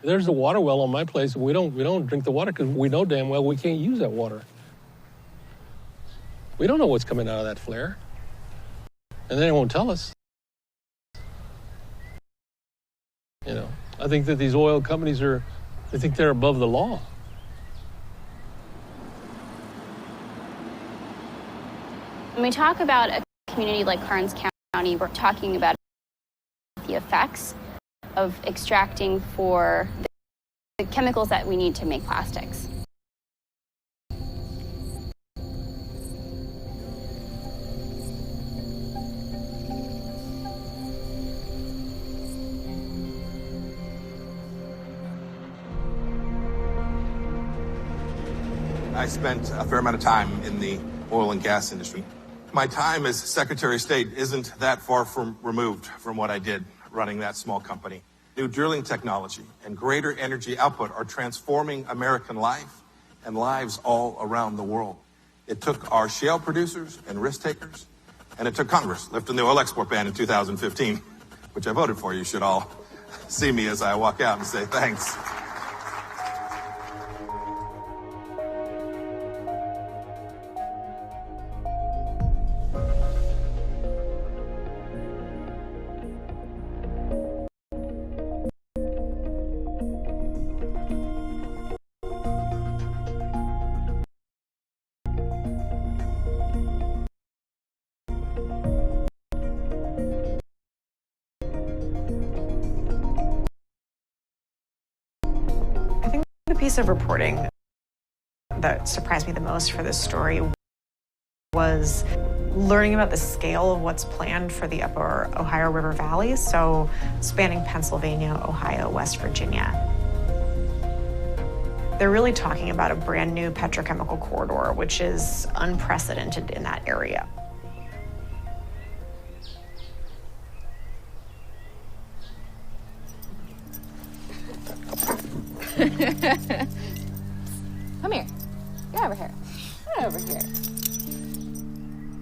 There's a water well on my place. We don't drink the water because we know damn well we can't use that water. We don't know what's coming out of that flare. And they won't tell us. You know, I think that these oil companies they think they're above the law. When we talk about a community like Karnes County, we're talking about the effects of extracting for the chemicals that we need to make plastics. I spent a fair amount of time in the oil and gas industry. My time as Secretary of State isn't that far removed from what I did running that small company. New drilling technology and greater energy output are transforming American life and lives all around the world. It took our shale producers and risk takers, and it took Congress lifting the oil export ban in 2015, which I voted for. You should all see me as I walk out and say thanks. The piece of reporting that surprised me the most for this story was learning about the scale of what's planned for the upper Ohio River Valley, so spanning Pennsylvania, Ohio, West Virginia. They're really talking about a brand new petrochemical corridor, which is unprecedented in that area. Come here. Get over here. Get over here.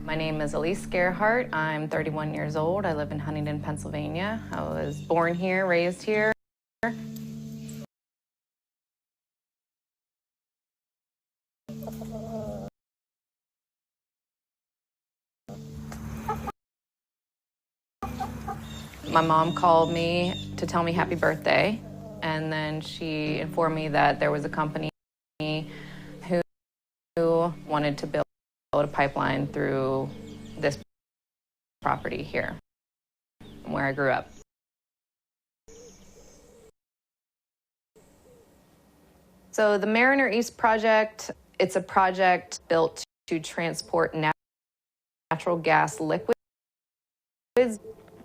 My name is Elise Gerhart. I'm 31 years old. I live in Huntington, Pennsylvania. I was born here, raised here. My mom called me to tell me happy birthday. And then she informed me that there was a company who wanted to build a pipeline through this property here, where I grew up. So the Mariner East project, it's a project built to transport natural gas liquids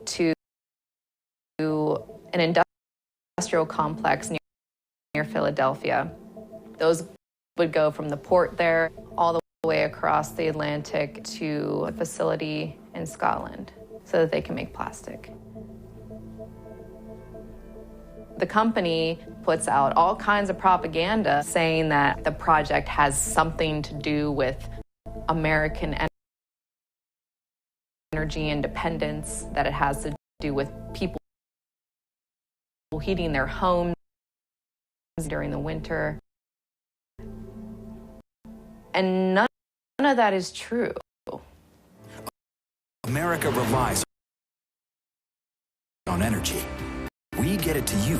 to an industrial complex near Philadelphia. Those would go from the port there all the way across the Atlantic to a facility in Scotland so that they can make plastic. The company puts out all kinds of propaganda saying that the project has something to do with American energy independence, that it has to do with people heating their homes during the winter. And none of that is true. America relies on energy. We get it to you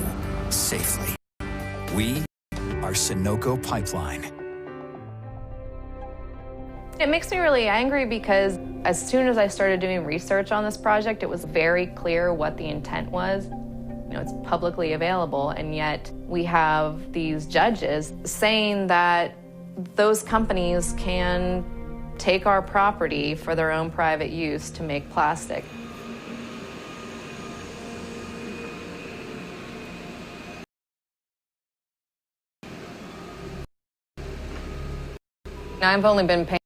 safely. We are Sunoco Pipeline. It makes me really angry because as soon as I started doing research on this project, it was very clear what the intent was. You know, it's publicly available, and yet we have these judges saying that those companies can take our property for their own private use to make plastic. Now, I've only been paying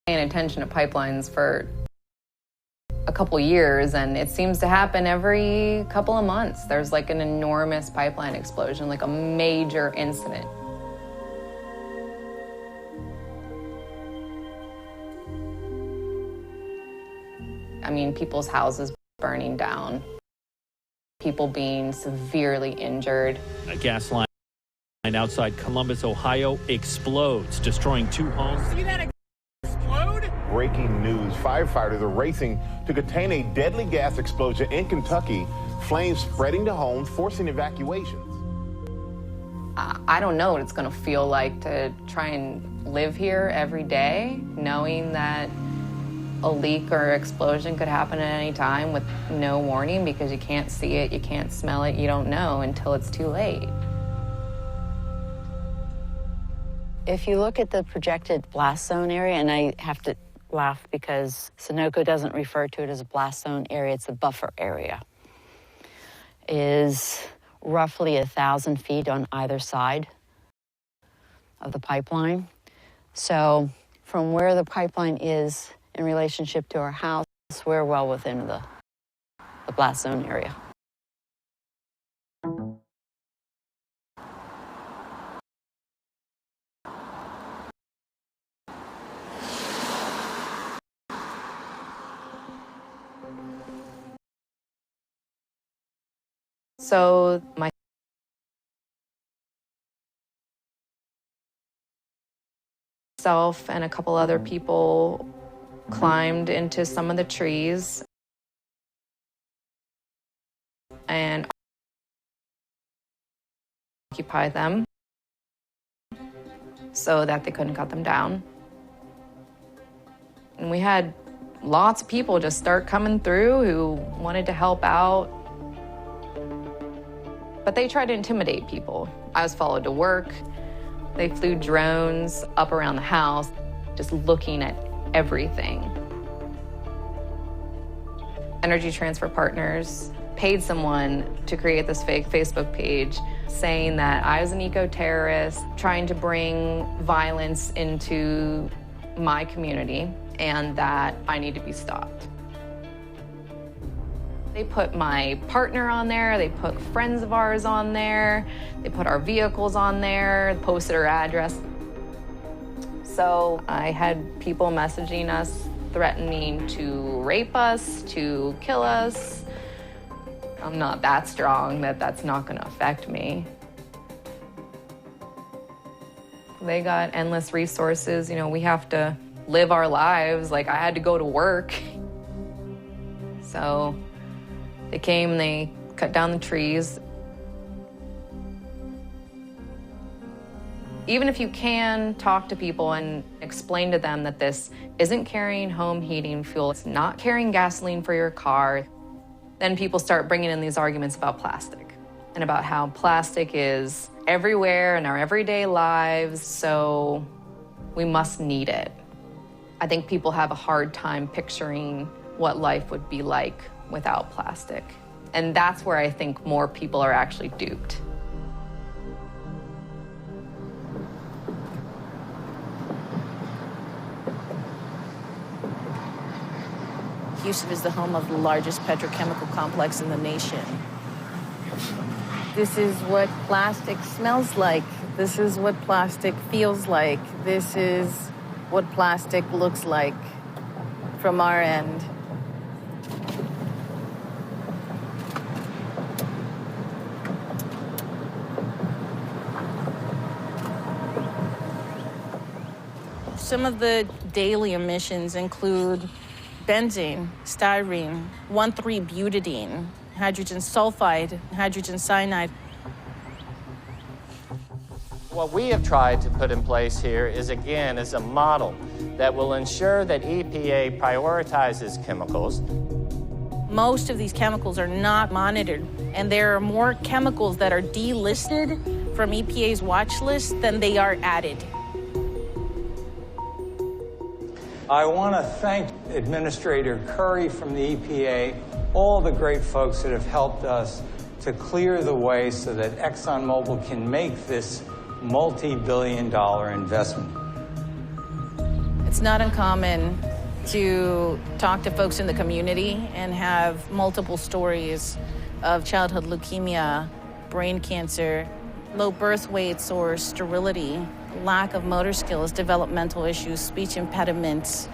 attention to pipelines for a couple years, and it seems to happen every couple of months. There's like an enormous pipeline explosion, like a major incident. I mean, people's houses burning down, people being severely injured. A gas line outside Columbus, Ohio explodes, destroying 2 homes. See that explode? Breaking news. Firefighters are racing to contain a deadly gas explosion in Kentucky. Flames spreading to homes, forcing evacuations. I don't know what it's going to feel like to try and live here every day, knowing that a leak or explosion could happen at any time with no warning, because you can't see it, you can't smell it, you don't know until it's too late. If you look at the projected blast zone area, and I have to laugh because Sunoco doesn't refer to it as a blast zone area, it's a buffer area, is roughly 1,000 feet on either side of the pipeline. So from where the pipeline is in relationship to our house, we're well within the blast zone area. So myself and a couple other people climbed into some of the trees and occupied them so that they couldn't cut them down. And we had lots of people just start coming through who wanted to help out. But they tried to intimidate people. I was followed to work. They flew drones up around the house, just looking at everything. Energy Transfer Partners paid someone to create this fake Facebook page saying that I was an eco-terrorist trying to bring violence into my community and that I need to be stopped. They put my partner on there, they put friends of ours on there, they put our vehicles on there, posted our address. So I had people messaging us, threatening to rape us, to kill us. I'm not that strong that that's not gonna affect me. They got endless resources. You know, we have to live our lives. Like, I had to go to work. So they came and they cut down the trees. Even if you can talk to people and explain to them that this isn't carrying home heating fuel, it's not carrying gasoline for your car, then people start bringing in these arguments about plastic and about how plastic is everywhere in our everyday lives, so we must need it. I think people have a hard time picturing what life would be like without plastic. And that's where I think more people are actually duped. Houston is the home of the largest petrochemical complex in the nation. This is what plastic smells like. This is what plastic feels like. This is what plastic looks like from our end. Some of the daily emissions include benzene, styrene, 1,3-butadiene, hydrogen sulfide, hydrogen cyanide. What we have tried to put in place here is a model that will ensure that EPA prioritizes chemicals. Most of these chemicals are not monitored, and there are more chemicals that are delisted from EPA's watch list than they are added. I want to thank Administrator Curry from the EPA, all the great folks that have helped us to clear the way so that ExxonMobil can make this multi-billion-dollar investment. It's not uncommon to talk to folks in the community and have multiple stories of childhood leukemia, brain cancer, low birth weights or sterility, lack of motor skills, developmental issues, speech impediments.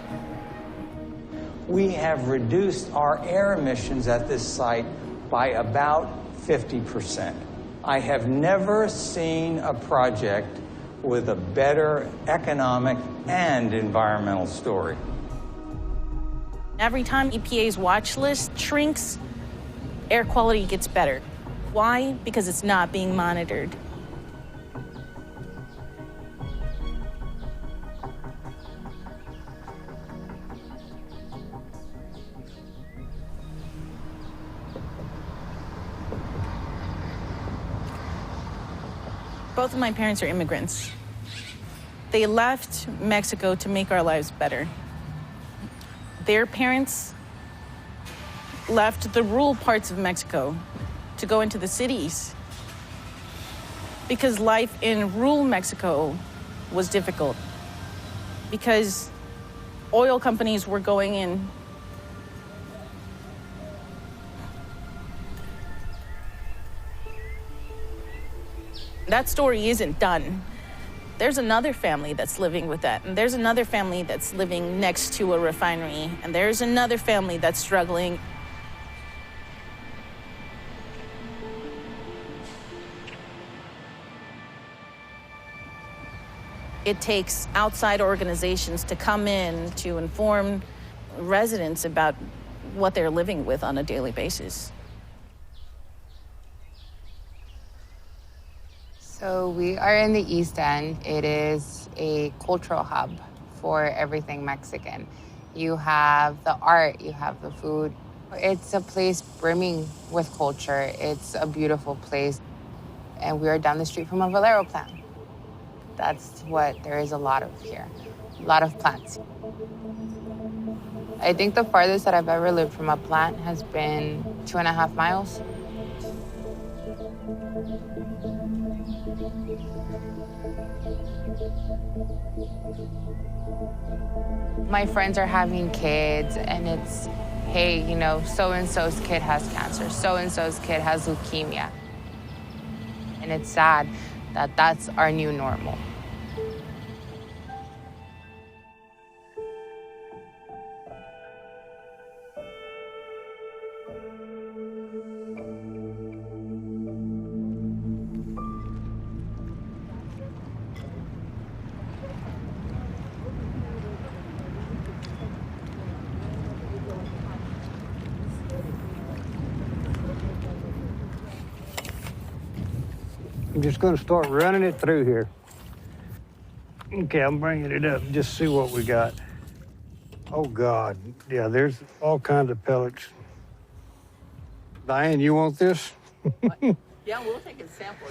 We have reduced our air emissions at this site by about 50%. I have never seen a project with a better economic and environmental story. Every time EPA's watch list shrinks, air quality gets better. Why? Because it's not being monitored. Both of my parents are immigrants. They left Mexico to make our lives better. Their parents left the rural parts of Mexico to go into the cities because life in rural Mexico was difficult, because oil companies were going in. That story isn't done. There's another family that's living with that, and there's another family that's living next to a refinery, and there's another family that's struggling. It takes outside organizations to come in to inform residents about what they're living with on a daily basis. So we are in the East End. It is a cultural hub for everything Mexican. You have the art, you have the food. It's a place brimming with culture. It's a beautiful place. And we are down the street from a Valero plant. That's what there is a lot of here, a lot of plants. I think the farthest that I've ever lived from a plant has been 2.5 miles. My friends are having kids, and it's, hey, you know, so-and-so's kid has cancer, so-and-so's kid has leukemia. And it's sad that that's our new normal. I'm just going to start running it through here. Okay, I'm bringing it up. Just see what we got. Oh, God. Yeah, there's all kinds of pellets. Diane, you want this? Yeah, we'll take a sample.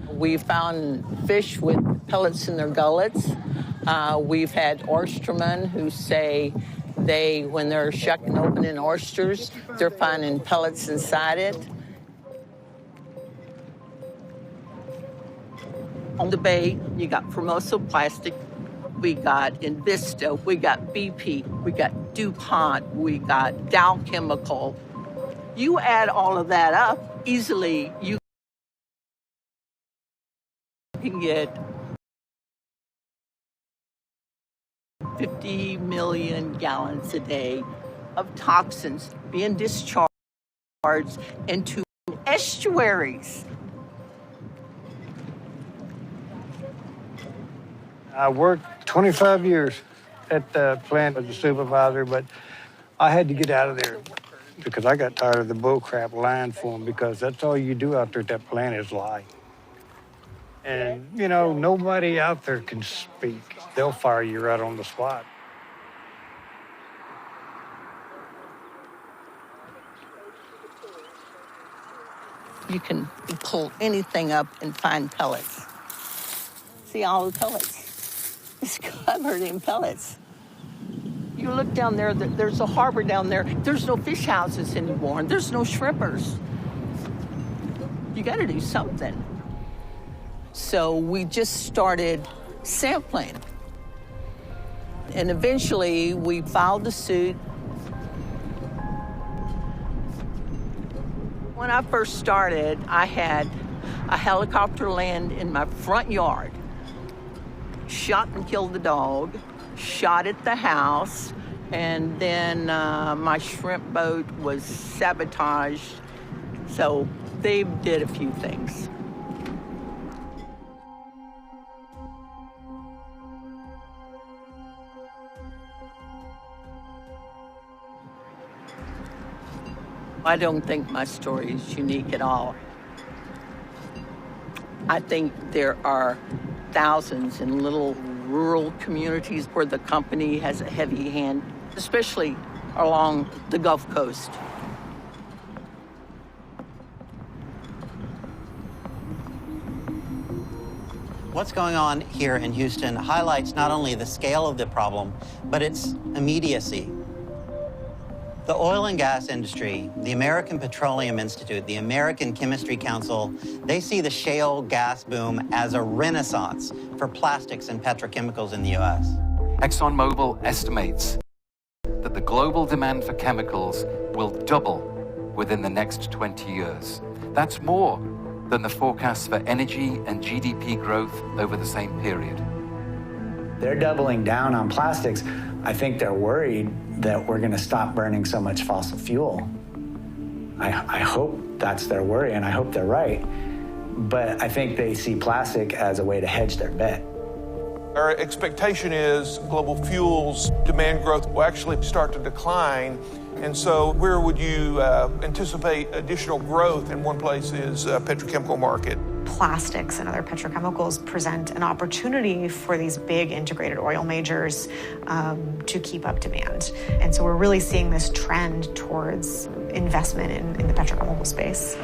We found fish with pellets in their gullets. We've had oystermen who say when they're shucking open in oysters, they're finding pellets inside it. On the bay, you got Formosa Plastic, we got Invista, we got BP, we got DuPont, we got Dow Chemical. You add all of that up, easily you can get 50 million gallons a day of toxins being discharged into estuaries. I worked 25 years at the plant as a supervisor, but I had to get out of there because I got tired of the bull crap lying for them, because that's all you do out there at that plant is lie. And, you know, nobody out there can speak. They'll fire you right on the spot. You can pull anything up and find pellets. See all the pellets? It's covered in pellets. You look down there, there's a harbor down there. There's no fish houses anymore. There's no shrimpers. You got to do something. So we just started sampling. And eventually we filed the suit. When I first started, I had a helicopter land in my front yard, shot and killed the dog, shot at the house, and then my shrimp boat was sabotaged. So they did a few things. I don't think my story is unique at all. I think there are thousands in little rural communities where the company has a heavy hand, especially along the Gulf Coast. What's going on here in Houston highlights not only the scale of the problem, but its immediacy. The oil and gas industry, the American Petroleum Institute, the American Chemistry Council, they see the shale gas boom as a renaissance for plastics and petrochemicals in the U.S. ExxonMobil estimates that the global demand for chemicals will double within the next 20 years. That's more than the forecasts for energy and GDP growth over the same period. They're doubling down on plastics. I think they're worried that we're going to stop burning so much fossil fuel. I hope that's their worry, and I hope they're right. But I think they see plastic as a way to hedge their bet. Our expectation is global fuels demand growth will actually start to decline. And so where would you anticipate additional growth? In one place is petrochemical market. Plastics and other petrochemicals present an opportunity for these big integrated oil majors to keep up demand. And so we're really seeing this trend towards investment in the petrochemical space.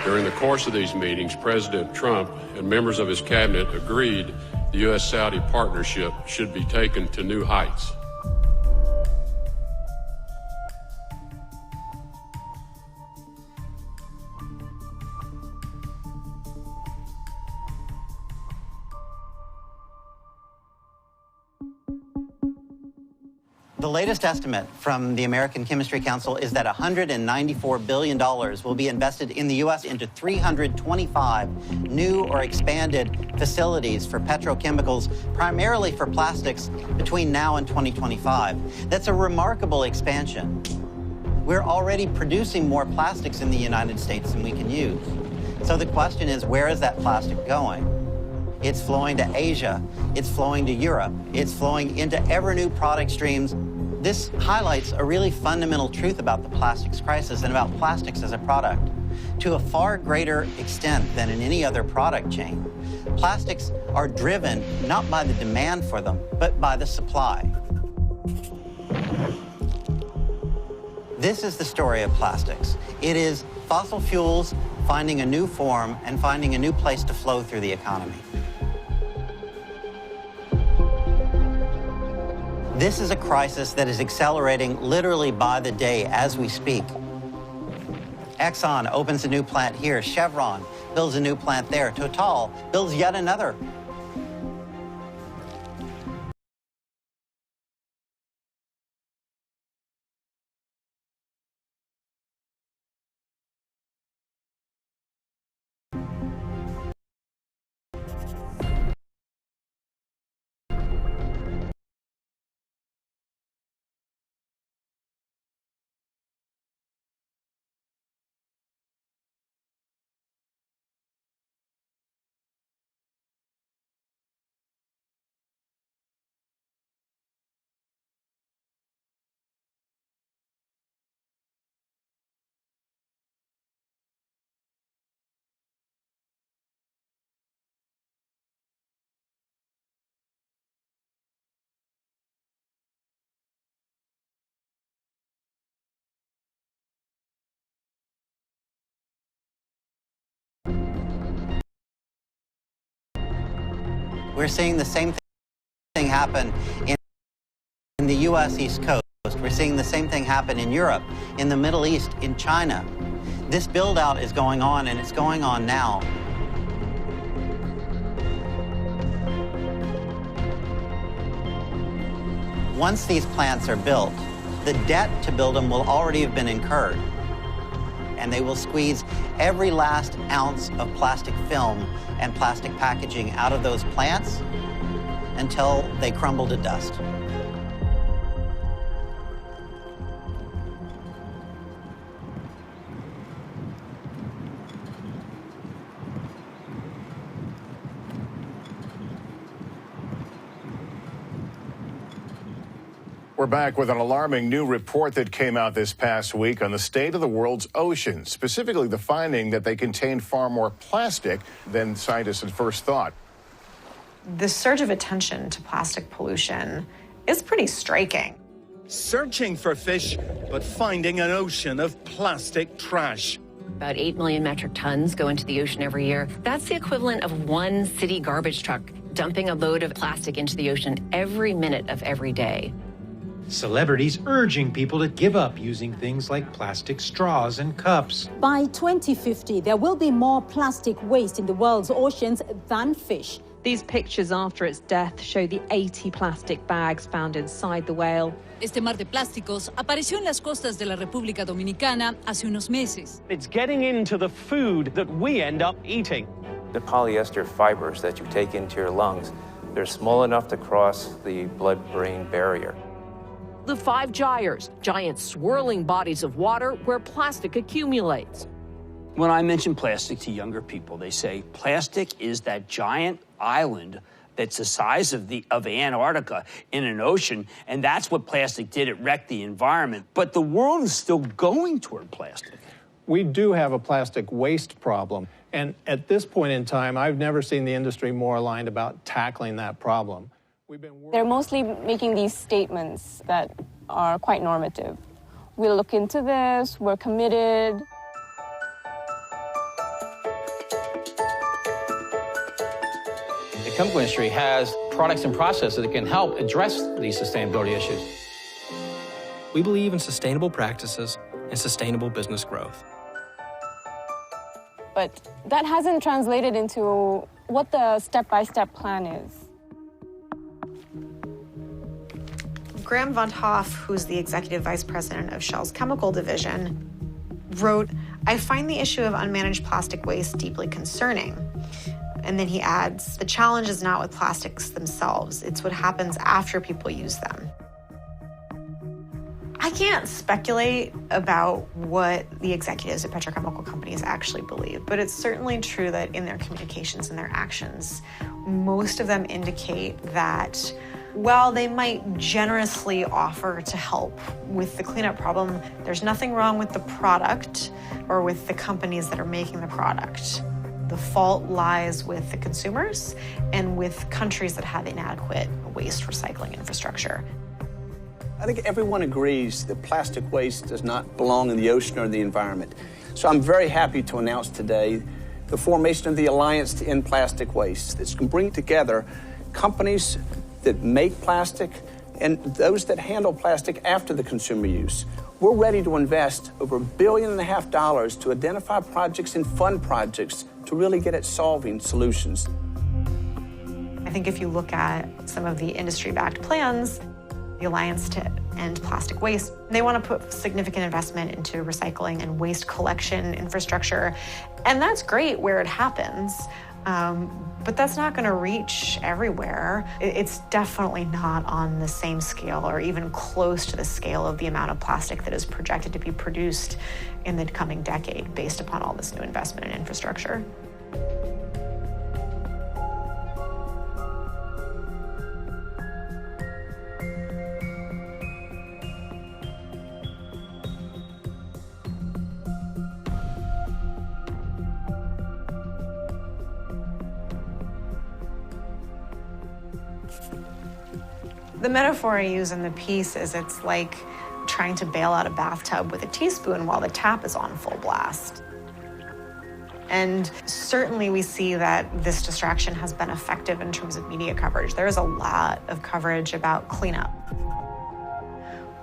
During the course of these meetings, President Trump and members of his cabinet agreed the U.S.-Saudi partnership should be taken to new heights. The latest estimate from the American Chemistry Council is that $194 billion will be invested in the U.S. into 325 new or expanded facilities for petrochemicals, primarily for plastics, between now and 2025. That's a remarkable expansion. We're already producing more plastics in the United States than we can use. So the question is, where is that plastic going? It's flowing to Asia, it's flowing to Europe, it's flowing into ever new product streams. This highlights a really fundamental truth about the plastics crisis and about plastics as a product. To a far greater extent than in any other product chain, plastics are driven not by the demand for them, but by the supply. This is the story of plastics. It is fossil fuels finding a new form and finding a new place to flow through the economy. This is a crisis that is accelerating literally by the day as we speak. Exxon opens a new plant here. Chevron builds a new plant there. Total builds yet another. We're seeing the same thing happen in the U.S. East Coast. We're seeing the same thing happen in Europe, in the Middle East, in China. This build-out is going on, and it's going on now. Once these plants are built, the debt to build them will already have been incurred. And they will squeeze every last ounce of plastic film and plastic packaging out of those plants until they crumble to dust. We're back with an alarming new report that came out this past week on the state of the world's oceans, specifically the finding that they contain far more plastic than scientists had first thought. The surge of attention to plastic pollution is pretty striking. Searching for fish, but finding an ocean of plastic trash. About 8 million metric tons go into the ocean every year. That's the equivalent of one city garbage truck dumping a load of plastic into the ocean every minute of every day. Celebrities urging people to give up using things like plastic straws and cups. By 2050, there will be more plastic waste in the world's oceans than fish. These pictures after its death show the 80 plastic bags found inside the whale. Este mar de plásticos apareció en las costas de la República Dominicana hace unos meses. It's getting into the food that we end up eating. The polyester fibers that you take into your lungs, they're small enough to cross the blood-brain barrier. The 5 gyres, giant swirling bodies of water where plastic accumulates. When I mention plastic to younger people, they say plastic is that giant island that's the size of Antarctica in an ocean, and that's what plastic did. It wrecked the environment. But the world is still going toward plastic. We do have a plastic waste problem, and at this point in time, I've never seen the industry more aligned about tackling that problem. They're mostly making these statements that are quite normative. We'll look into this, we're committed. The chemical industry has products and processes that can help address these sustainability issues. We believe in sustainable practices and sustainable business growth. But that hasn't translated into what the step-by-step plan is. Graham Von Hoff, who's the executive vice president of Shell's chemical division, wrote, "I find the issue of unmanaged plastic waste deeply concerning." And then he adds, "The challenge is not with plastics themselves, it's what happens after people use them." I can't speculate about what the executives of petrochemical companies actually believe, but it's certainly true that in their communications and their actions, most of them indicate that while they might generously offer to help with the cleanup problem, there's nothing wrong with the product or with the companies that are making the product. The fault lies with the consumers and with countries that have inadequate waste recycling infrastructure. I think everyone agrees that plastic waste does not belong in the ocean or the environment. So I'm very happy to announce today the formation of the Alliance to End Plastic Waste. This can bring together companies that make plastic and those that handle plastic after the consumer use. We're ready to invest over $1.5 billion to identify projects and fund projects to really get at solving solutions. I think if you look at some of the industry-backed plans, the Alliance to End Plastic Waste, they want to put significant investment into recycling and waste collection infrastructure, and that's great where it happens. But that's not going to reach everywhere. It's definitely not on the same scale or even close to the scale of the amount of plastic that is projected to be produced in the coming decade based upon all this new investment in infrastructure. The metaphor I use in the piece is it's like trying to bail out a bathtub with a teaspoon while the tap is on full blast. And certainly we see that this distraction has been effective in terms of media coverage. There is a lot of coverage about cleanup.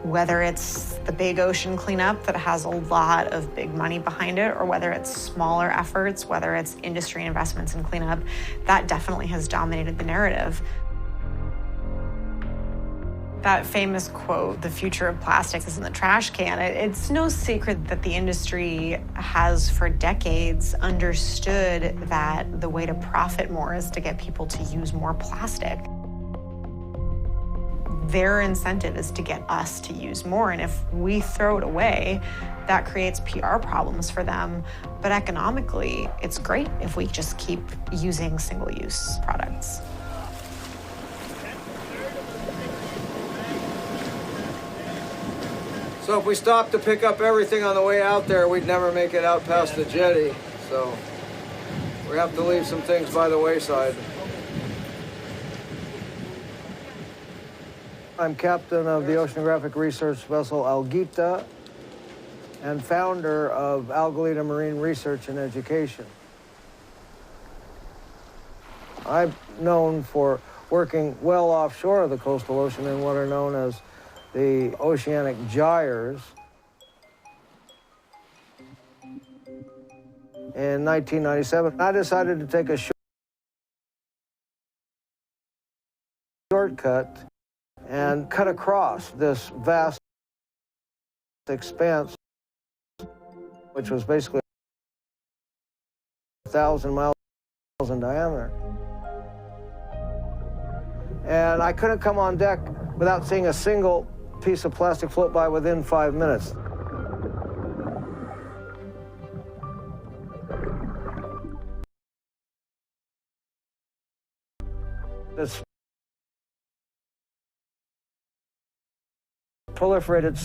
Whether it's the big ocean cleanup that has a lot of big money behind it, or whether it's smaller efforts, whether it's industry investments in cleanup, that definitely has dominated the narrative. That famous quote, "The future of plastics is in the trash can," it's no secret that the industry has for decades understood that the way to profit more is to get people to use more plastic. Their incentive is to get us to use more, and if we throw it away, that creates PR problems for them. But economically, it's great if we just keep using single-use products. So if we stopped to pick up everything on the way out there, we'd never make it out past the jetty. So we have to leave some things by the wayside. I'm captain of the oceanographic research vessel Alguita and founder of Algalita Marine Research and Education. I'm known for working well offshore of the coastal ocean in what are known as the oceanic gyres. In 1997, I decided to take a shortcut and cut across this vast expanse, which was basically 1,000 miles in diameter. And I couldn't come on deck without seeing a single piece of plastic float by within 5 minutes. It's proliferated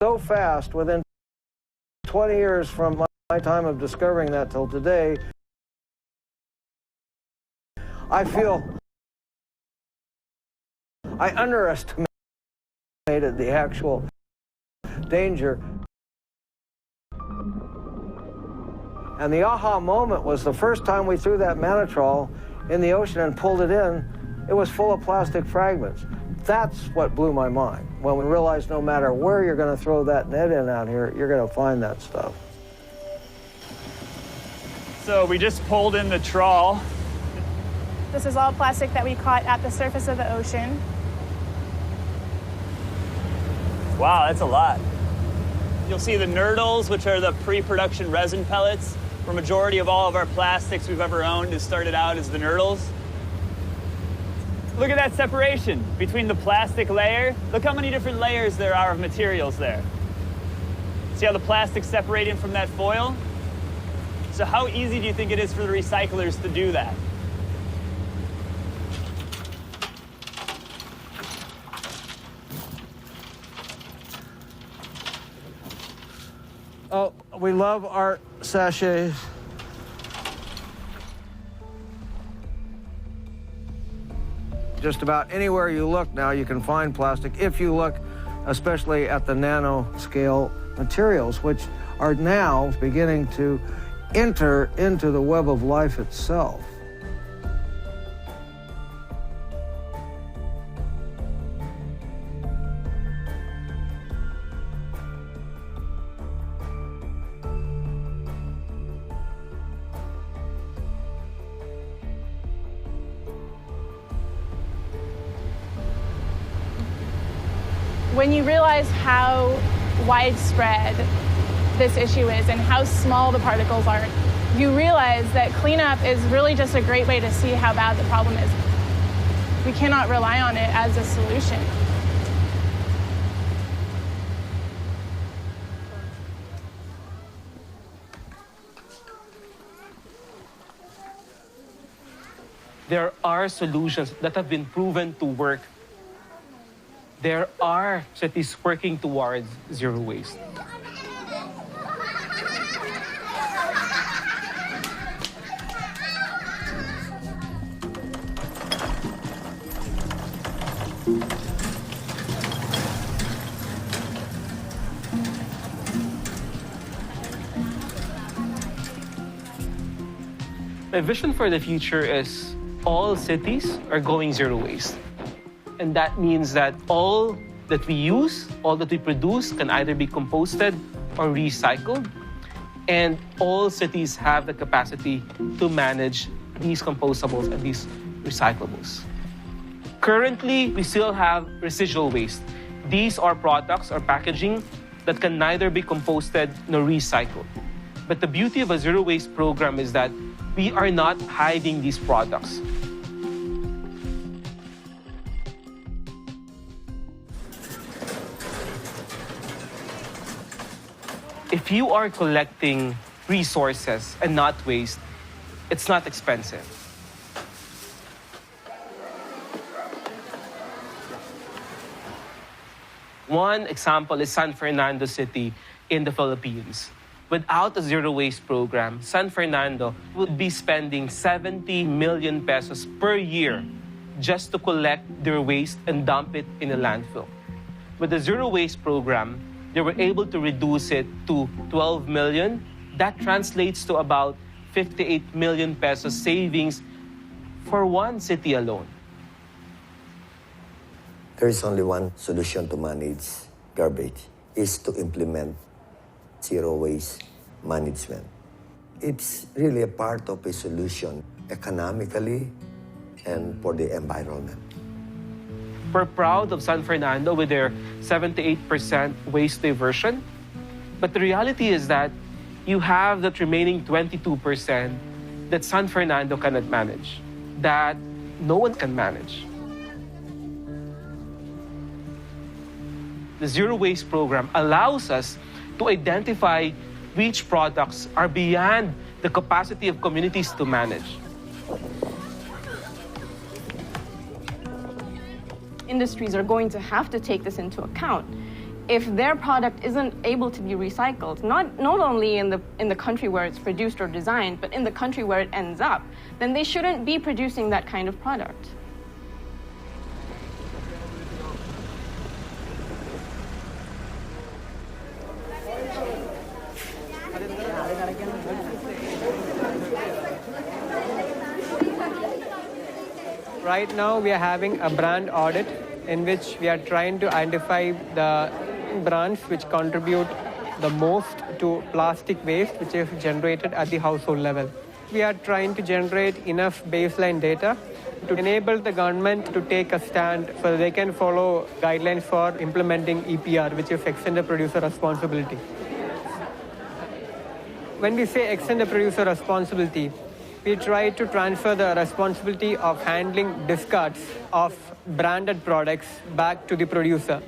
so fast within 20 years from my time of discovering that till today. I feel I underestimated the actual danger. And the aha moment was the first time we threw that manotrol in the ocean and pulled it in, it was full of plastic fragments. That's what blew my mind, when we realized no matter where you're going to throw that net in out here, you're going to find that stuff. So we just pulled in the trawl. This is all plastic that we caught at the surface of the ocean. Wow, that's a lot. You'll see the nurdles, which are the pre-production resin pellets. For a majority of all of our plastics we've ever owned has started out as the nurdles. Look at that separation between the plastic layer. Look how many different layers there are of materials there. See how the plastic's separating from that foil? So how easy do you think it is for the recyclers to do that? Oh, we love our sachets. Just about anywhere you look now, you can find plastic, if you look especially at the nanoscale materials, which are now beginning to enter into the web of life itself. When you realize how widespread this issue is and how small the particles are, you realize that cleanup is really just a great way to see how bad the problem is. We cannot rely on it as a solution. There are solutions that have been proven to work. There are cities working towards zero waste. My vision for the future is all cities are going zero waste. And that means that all that we use, all that we produce can either be composted or recycled. And all cities have the capacity to manage these compostables and these recyclables. Currently, we still have residual waste. These are products or packaging that can neither be composted nor recycled. But the beauty of a zero waste program is that we are not hiding these products. If you are collecting resources and not waste, it's not expensive. One example is San Fernando City in the Philippines. Without a zero waste program, San Fernando would be spending 70 million pesos per year just to collect their waste and dump it in a landfill. With the zero waste program, they were able to reduce it to 12 million. That translates to about 58 million pesos savings for one city alone. There is only one solution to manage garbage, is to implement zero waste management. It's really a part of a solution economically and for the environment. We're proud of San Fernando with their 78% waste diversion. But the reality is that you have that remaining 22% that San Fernando cannot manage, that no one can manage. The zero waste program allows us to identify which products are beyond the capacity of communities to manage. Industries are going to have to take this into account. If their product isn't able to be recycled, not only in the country where it's produced or designed, but in the country where it ends up, then they shouldn't be producing that kind of product. Right now, we are having a brand audit in which we are trying to identify the brands which contribute the most to plastic waste, which is generated at the household level. We are trying to generate enough baseline data to enable the government to take a stand so that they can follow guidelines for implementing EPR, which is extended producer responsibility. When we say extended producer responsibility, we try to transfer the responsibility of handling discards of branded products back to the producer.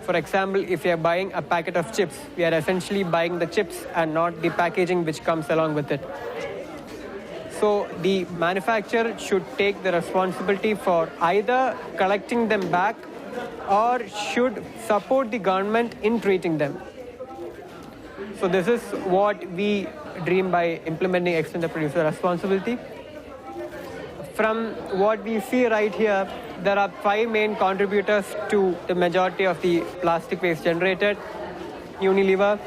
For example, if you are buying a packet of chips, we are essentially buying the chips and not the packaging which comes along with it. So the manufacturer should take the responsibility for either collecting them back or should support the government in treating them. So this is what we dream by implementing extended producer responsibility. From what we see right here, there are 5 main contributors to the majority of the plastic waste generated: Unilever,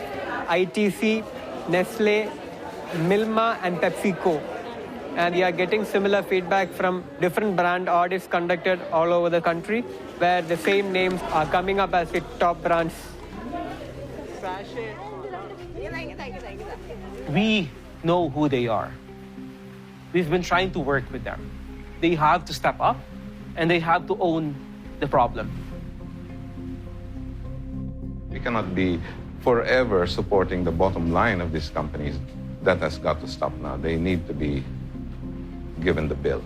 ITC, Nestle, Milma, and PepsiCo. And we are getting similar feedback from different brand audits conducted all over the country, where the same names are coming up as the top brands. We know who they are. We've been trying to work with them. They have to step up and they have to own the problem. We cannot be forever supporting the bottom line of these companies. That has got to stop now. They need to be given the bill.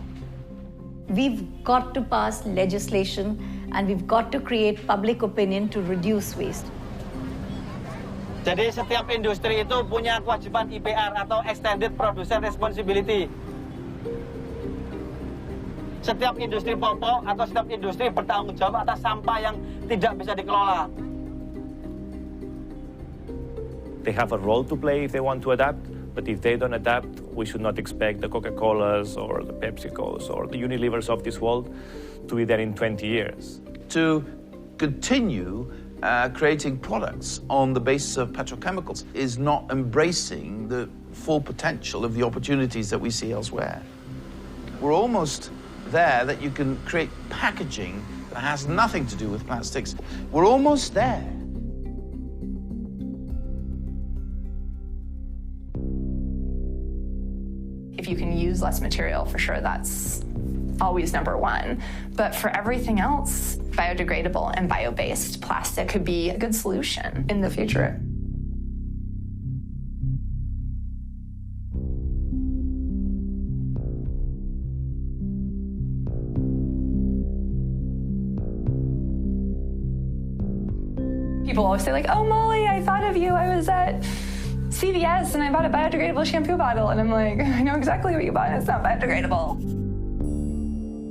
We've got to pass legislation and we've got to create public opinion to reduce waste. Jadi setiap industri itu punya kewajiban IPR atau Extended Producer Responsibility. Setiap industri pupuk atau setiap industri bertanggung jawab atas sampah yang tidak bisa dikelola. They have a role to play if they want to adapt, but if they don't adapt, we should not expect the Coca-Colas or the PepsiCos or the Unilevers of this world to be there in 20 years. to continue creating products on the basis of petrochemicals is not embracing the full potential of the opportunities that we see elsewhere. We're almost there that you can create packaging that has nothing to do with plastics. We're almost there. If you can use less material, for sure, that's always number one. But for everything else, biodegradable and bio-based plastic could be a good solution in the future. People always say like, oh, Molly, I thought of you. I was at CVS and I bought a biodegradable shampoo bottle. And I'm like, I know exactly what you bought. It's not biodegradable.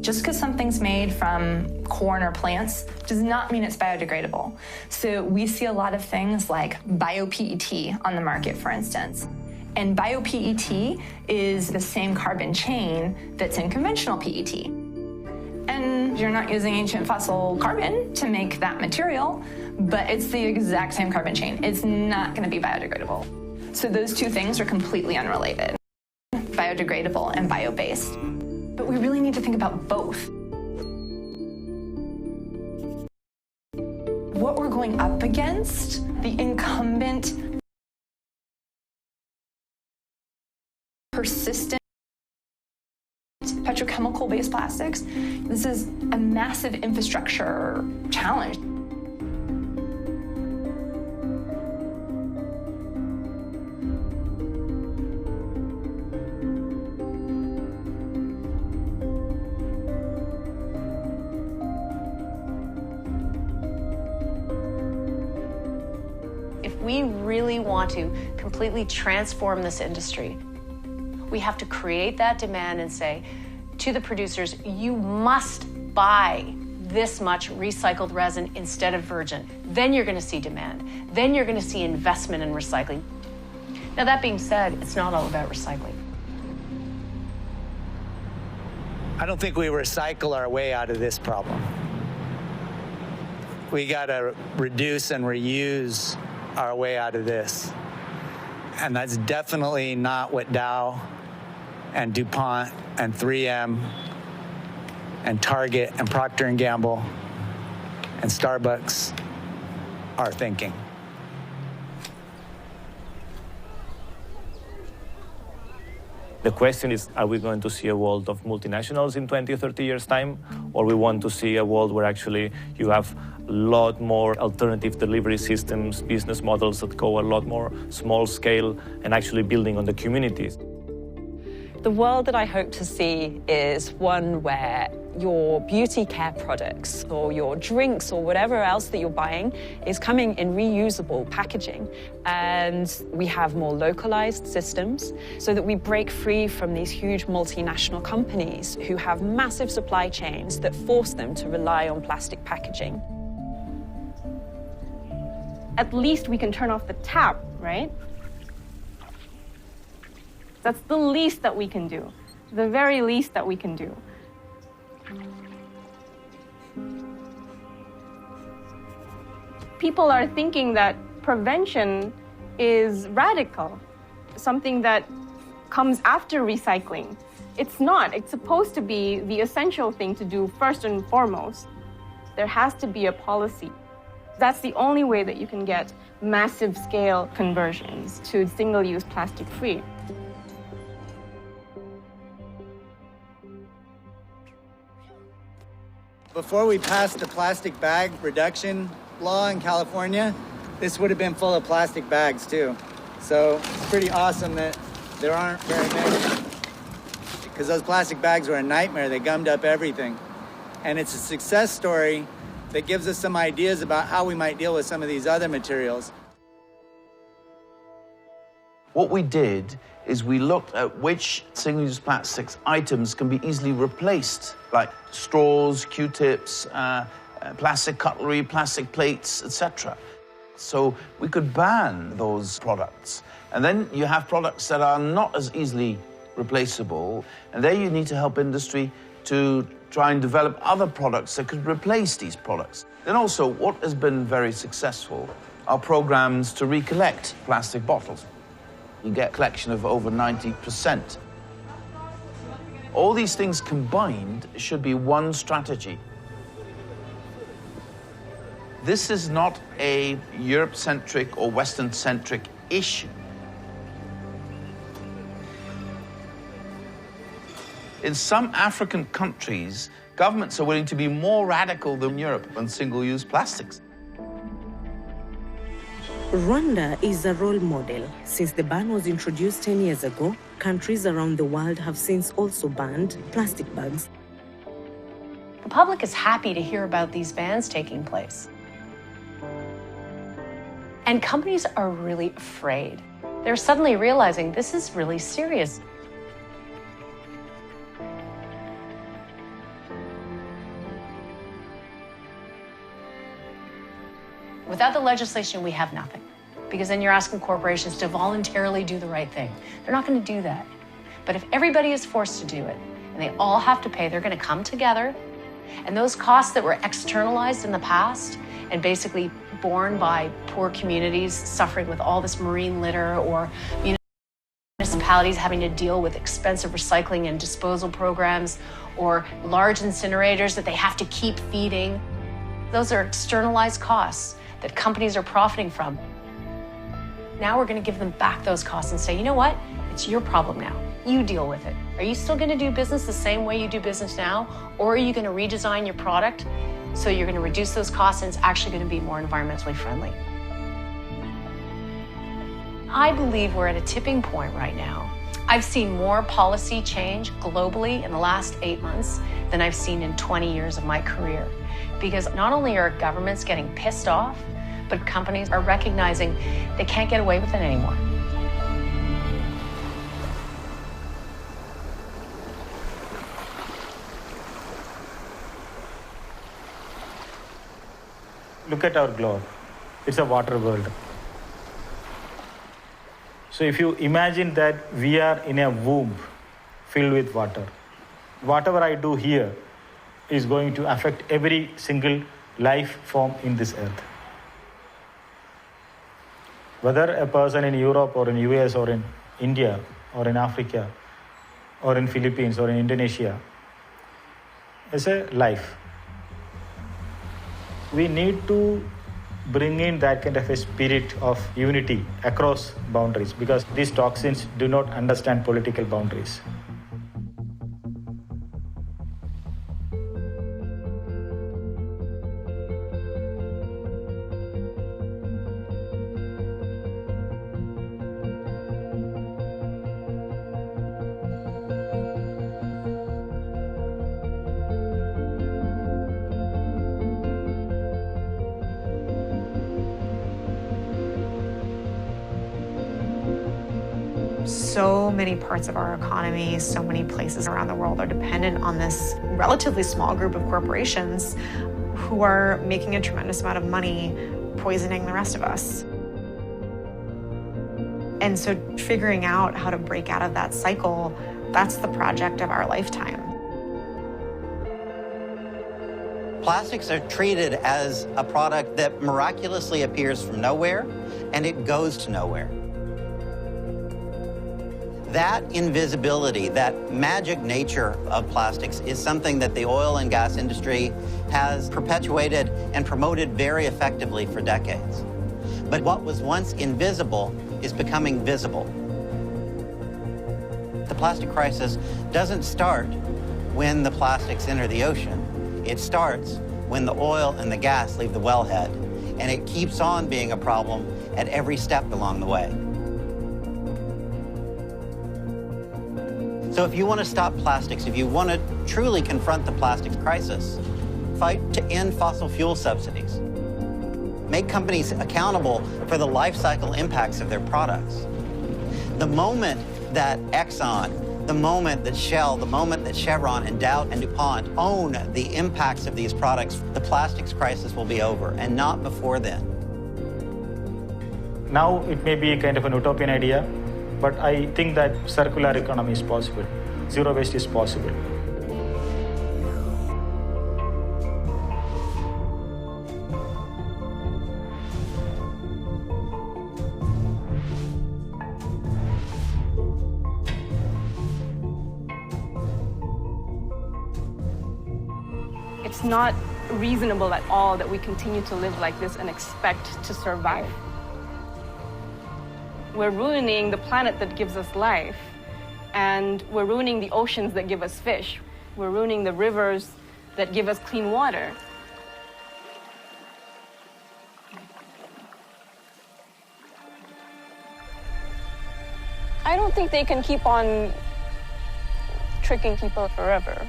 Just because something's made from corn or plants does not mean it's biodegradable. So we see a lot of things like bio-PET on the market, for instance. And bio-PET is the same carbon chain that's in conventional PET. And you're not using ancient fossil carbon to make that material, but it's the exact same carbon chain. It's not going to be biodegradable. So those two things are completely unrelated, biodegradable and bio-based. But we really need to think about both. What we're going up against, the incumbent, persistent petrochemical-based plastics, this is a massive infrastructure challenge. If we really want to completely transform this industry, we have to create that demand and say to the producers, you must buy this much recycled resin instead of virgin. Then you're going to see demand. Then you're going to see investment in recycling. Now, that being said, it's not all about recycling. I don't think we recycle our way out of this problem. We got to reduce and reuse our way out of this. And that's definitely not what Dow and DuPont and 3M and Target and Procter & Gamble and Starbucks are thinking. The question is, are we going to see a world of multinationals in 20 or 30 years' time? Or we want to see a world where actually you have a lot more alternative delivery systems, business models that go a lot more small scale and actually building on the communities? The world that I hope to see is one where your beauty care products or your drinks or whatever else that you're buying is coming in reusable packaging. And we have more localized systems so that we break free from these huge multinational companies who have massive supply chains that force them to rely on plastic packaging. At least we can turn off the tap, right? That's the least that we can do, the very least that we can do. People are thinking that prevention is radical, something that comes after recycling. It's not. It's supposed to be the essential thing to do first and foremost. There has to be a policy. That's the only way that you can get massive scale conversions to single-use plastic-free. Before we passed the plastic bag reduction law in California, this would have been full of plastic bags too. So it's pretty awesome that there aren't very many, because those plastic bags were a nightmare. They gummed up everything. And it's a success story that gives us some ideas about how we might deal with some of these other materials. What we did is we looked at which single-use plastics items can be easily replaced, like straws, Q-tips, plastic cutlery, plastic plates, etc. So we could ban those products. And then you have products that are not as easily replaceable, and there you need to help industry to try and develop other products that could replace these products. And also, what has been very successful are programs to recollect plastic bottles. You get a collection of over 90%. All these things combined should be one strategy. This is not a Europe-centric or Western-centric issue. In some African countries, governments are willing to be more radical than Europe on single-use plastics. Rwanda is a role model. Since the ban was introduced 10 years ago, countries around the world have since also banned plastic bags. The public is happy to hear about these bans taking place. And companies are really afraid. They're suddenly realizing this is really serious. Without the legislation, we have nothing. Because then you're asking corporations to voluntarily do the right thing. They're not going to do that. But if everybody is forced to do it, and they all have to pay, they're going to come together. And those costs that were externalized in the past and basically borne by poor communities suffering with all this marine litter, or municipalities having to deal with expensive recycling and disposal programs, or large incinerators that they have to keep feeding. Those are externalized costs that companies are profiting from. Now we're going to give them back those costs and say, you know what? It's your problem now. You deal with it. Are you still going to do business the same way you do business now? Or are you going to redesign your product so you're going to reduce those costs and it's actually going to be more environmentally friendly? I believe we're at a tipping point right now. I've seen more policy change globally in the last 8 months than I've seen in 20 years of my career. Because not only are governments getting pissed off, but companies are recognizing they can't get away with it anymore. Look at our globe. It's a water world. So if you imagine that we are in a womb filled with water, whatever I do here is going to affect every single life form in this earth. Whether a person in Europe or in US or in India or in Africa or in Philippines or in Indonesia, it's a life. We need to bring in that kind of a spirit of unity across boundaries, because these toxins do not understand political boundaries. So many parts of our economy, so many places around the world are dependent on this relatively small group of corporations who are making a tremendous amount of money poisoning the rest of us. And so figuring out how to break out of that cycle, that's the project of our lifetime. Plastics are treated as a product that miraculously appears from nowhere, and it goes to nowhere. That invisibility, that magic nature of plastics is something that the oil and gas industry has perpetuated and promoted very effectively for decades. But what was once invisible is becoming visible. The plastic crisis doesn't start when the plastics enter the ocean. It starts when the oil and the gas leave the wellhead, and it keeps on being a problem at every step along the way. So if you want to stop plastics, if you want to truly confront the plastics crisis, fight to end fossil fuel subsidies. Make companies accountable for the life cycle impacts of their products. The moment that Exxon, the moment that Shell, the moment that Chevron and Dow and DuPont own the impacts of these products, the plastics crisis will be over, and not before then. Now it may be a kind of an utopian idea, but I think that circular economy is possible. Zero waste is possible. It's not reasonable at all that we continue to live like this and expect to survive. We're ruining the planet that gives us life, and we're ruining the oceans that give us fish. We're ruining the rivers that give us clean water. I don't think they can keep on tricking people forever.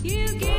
You give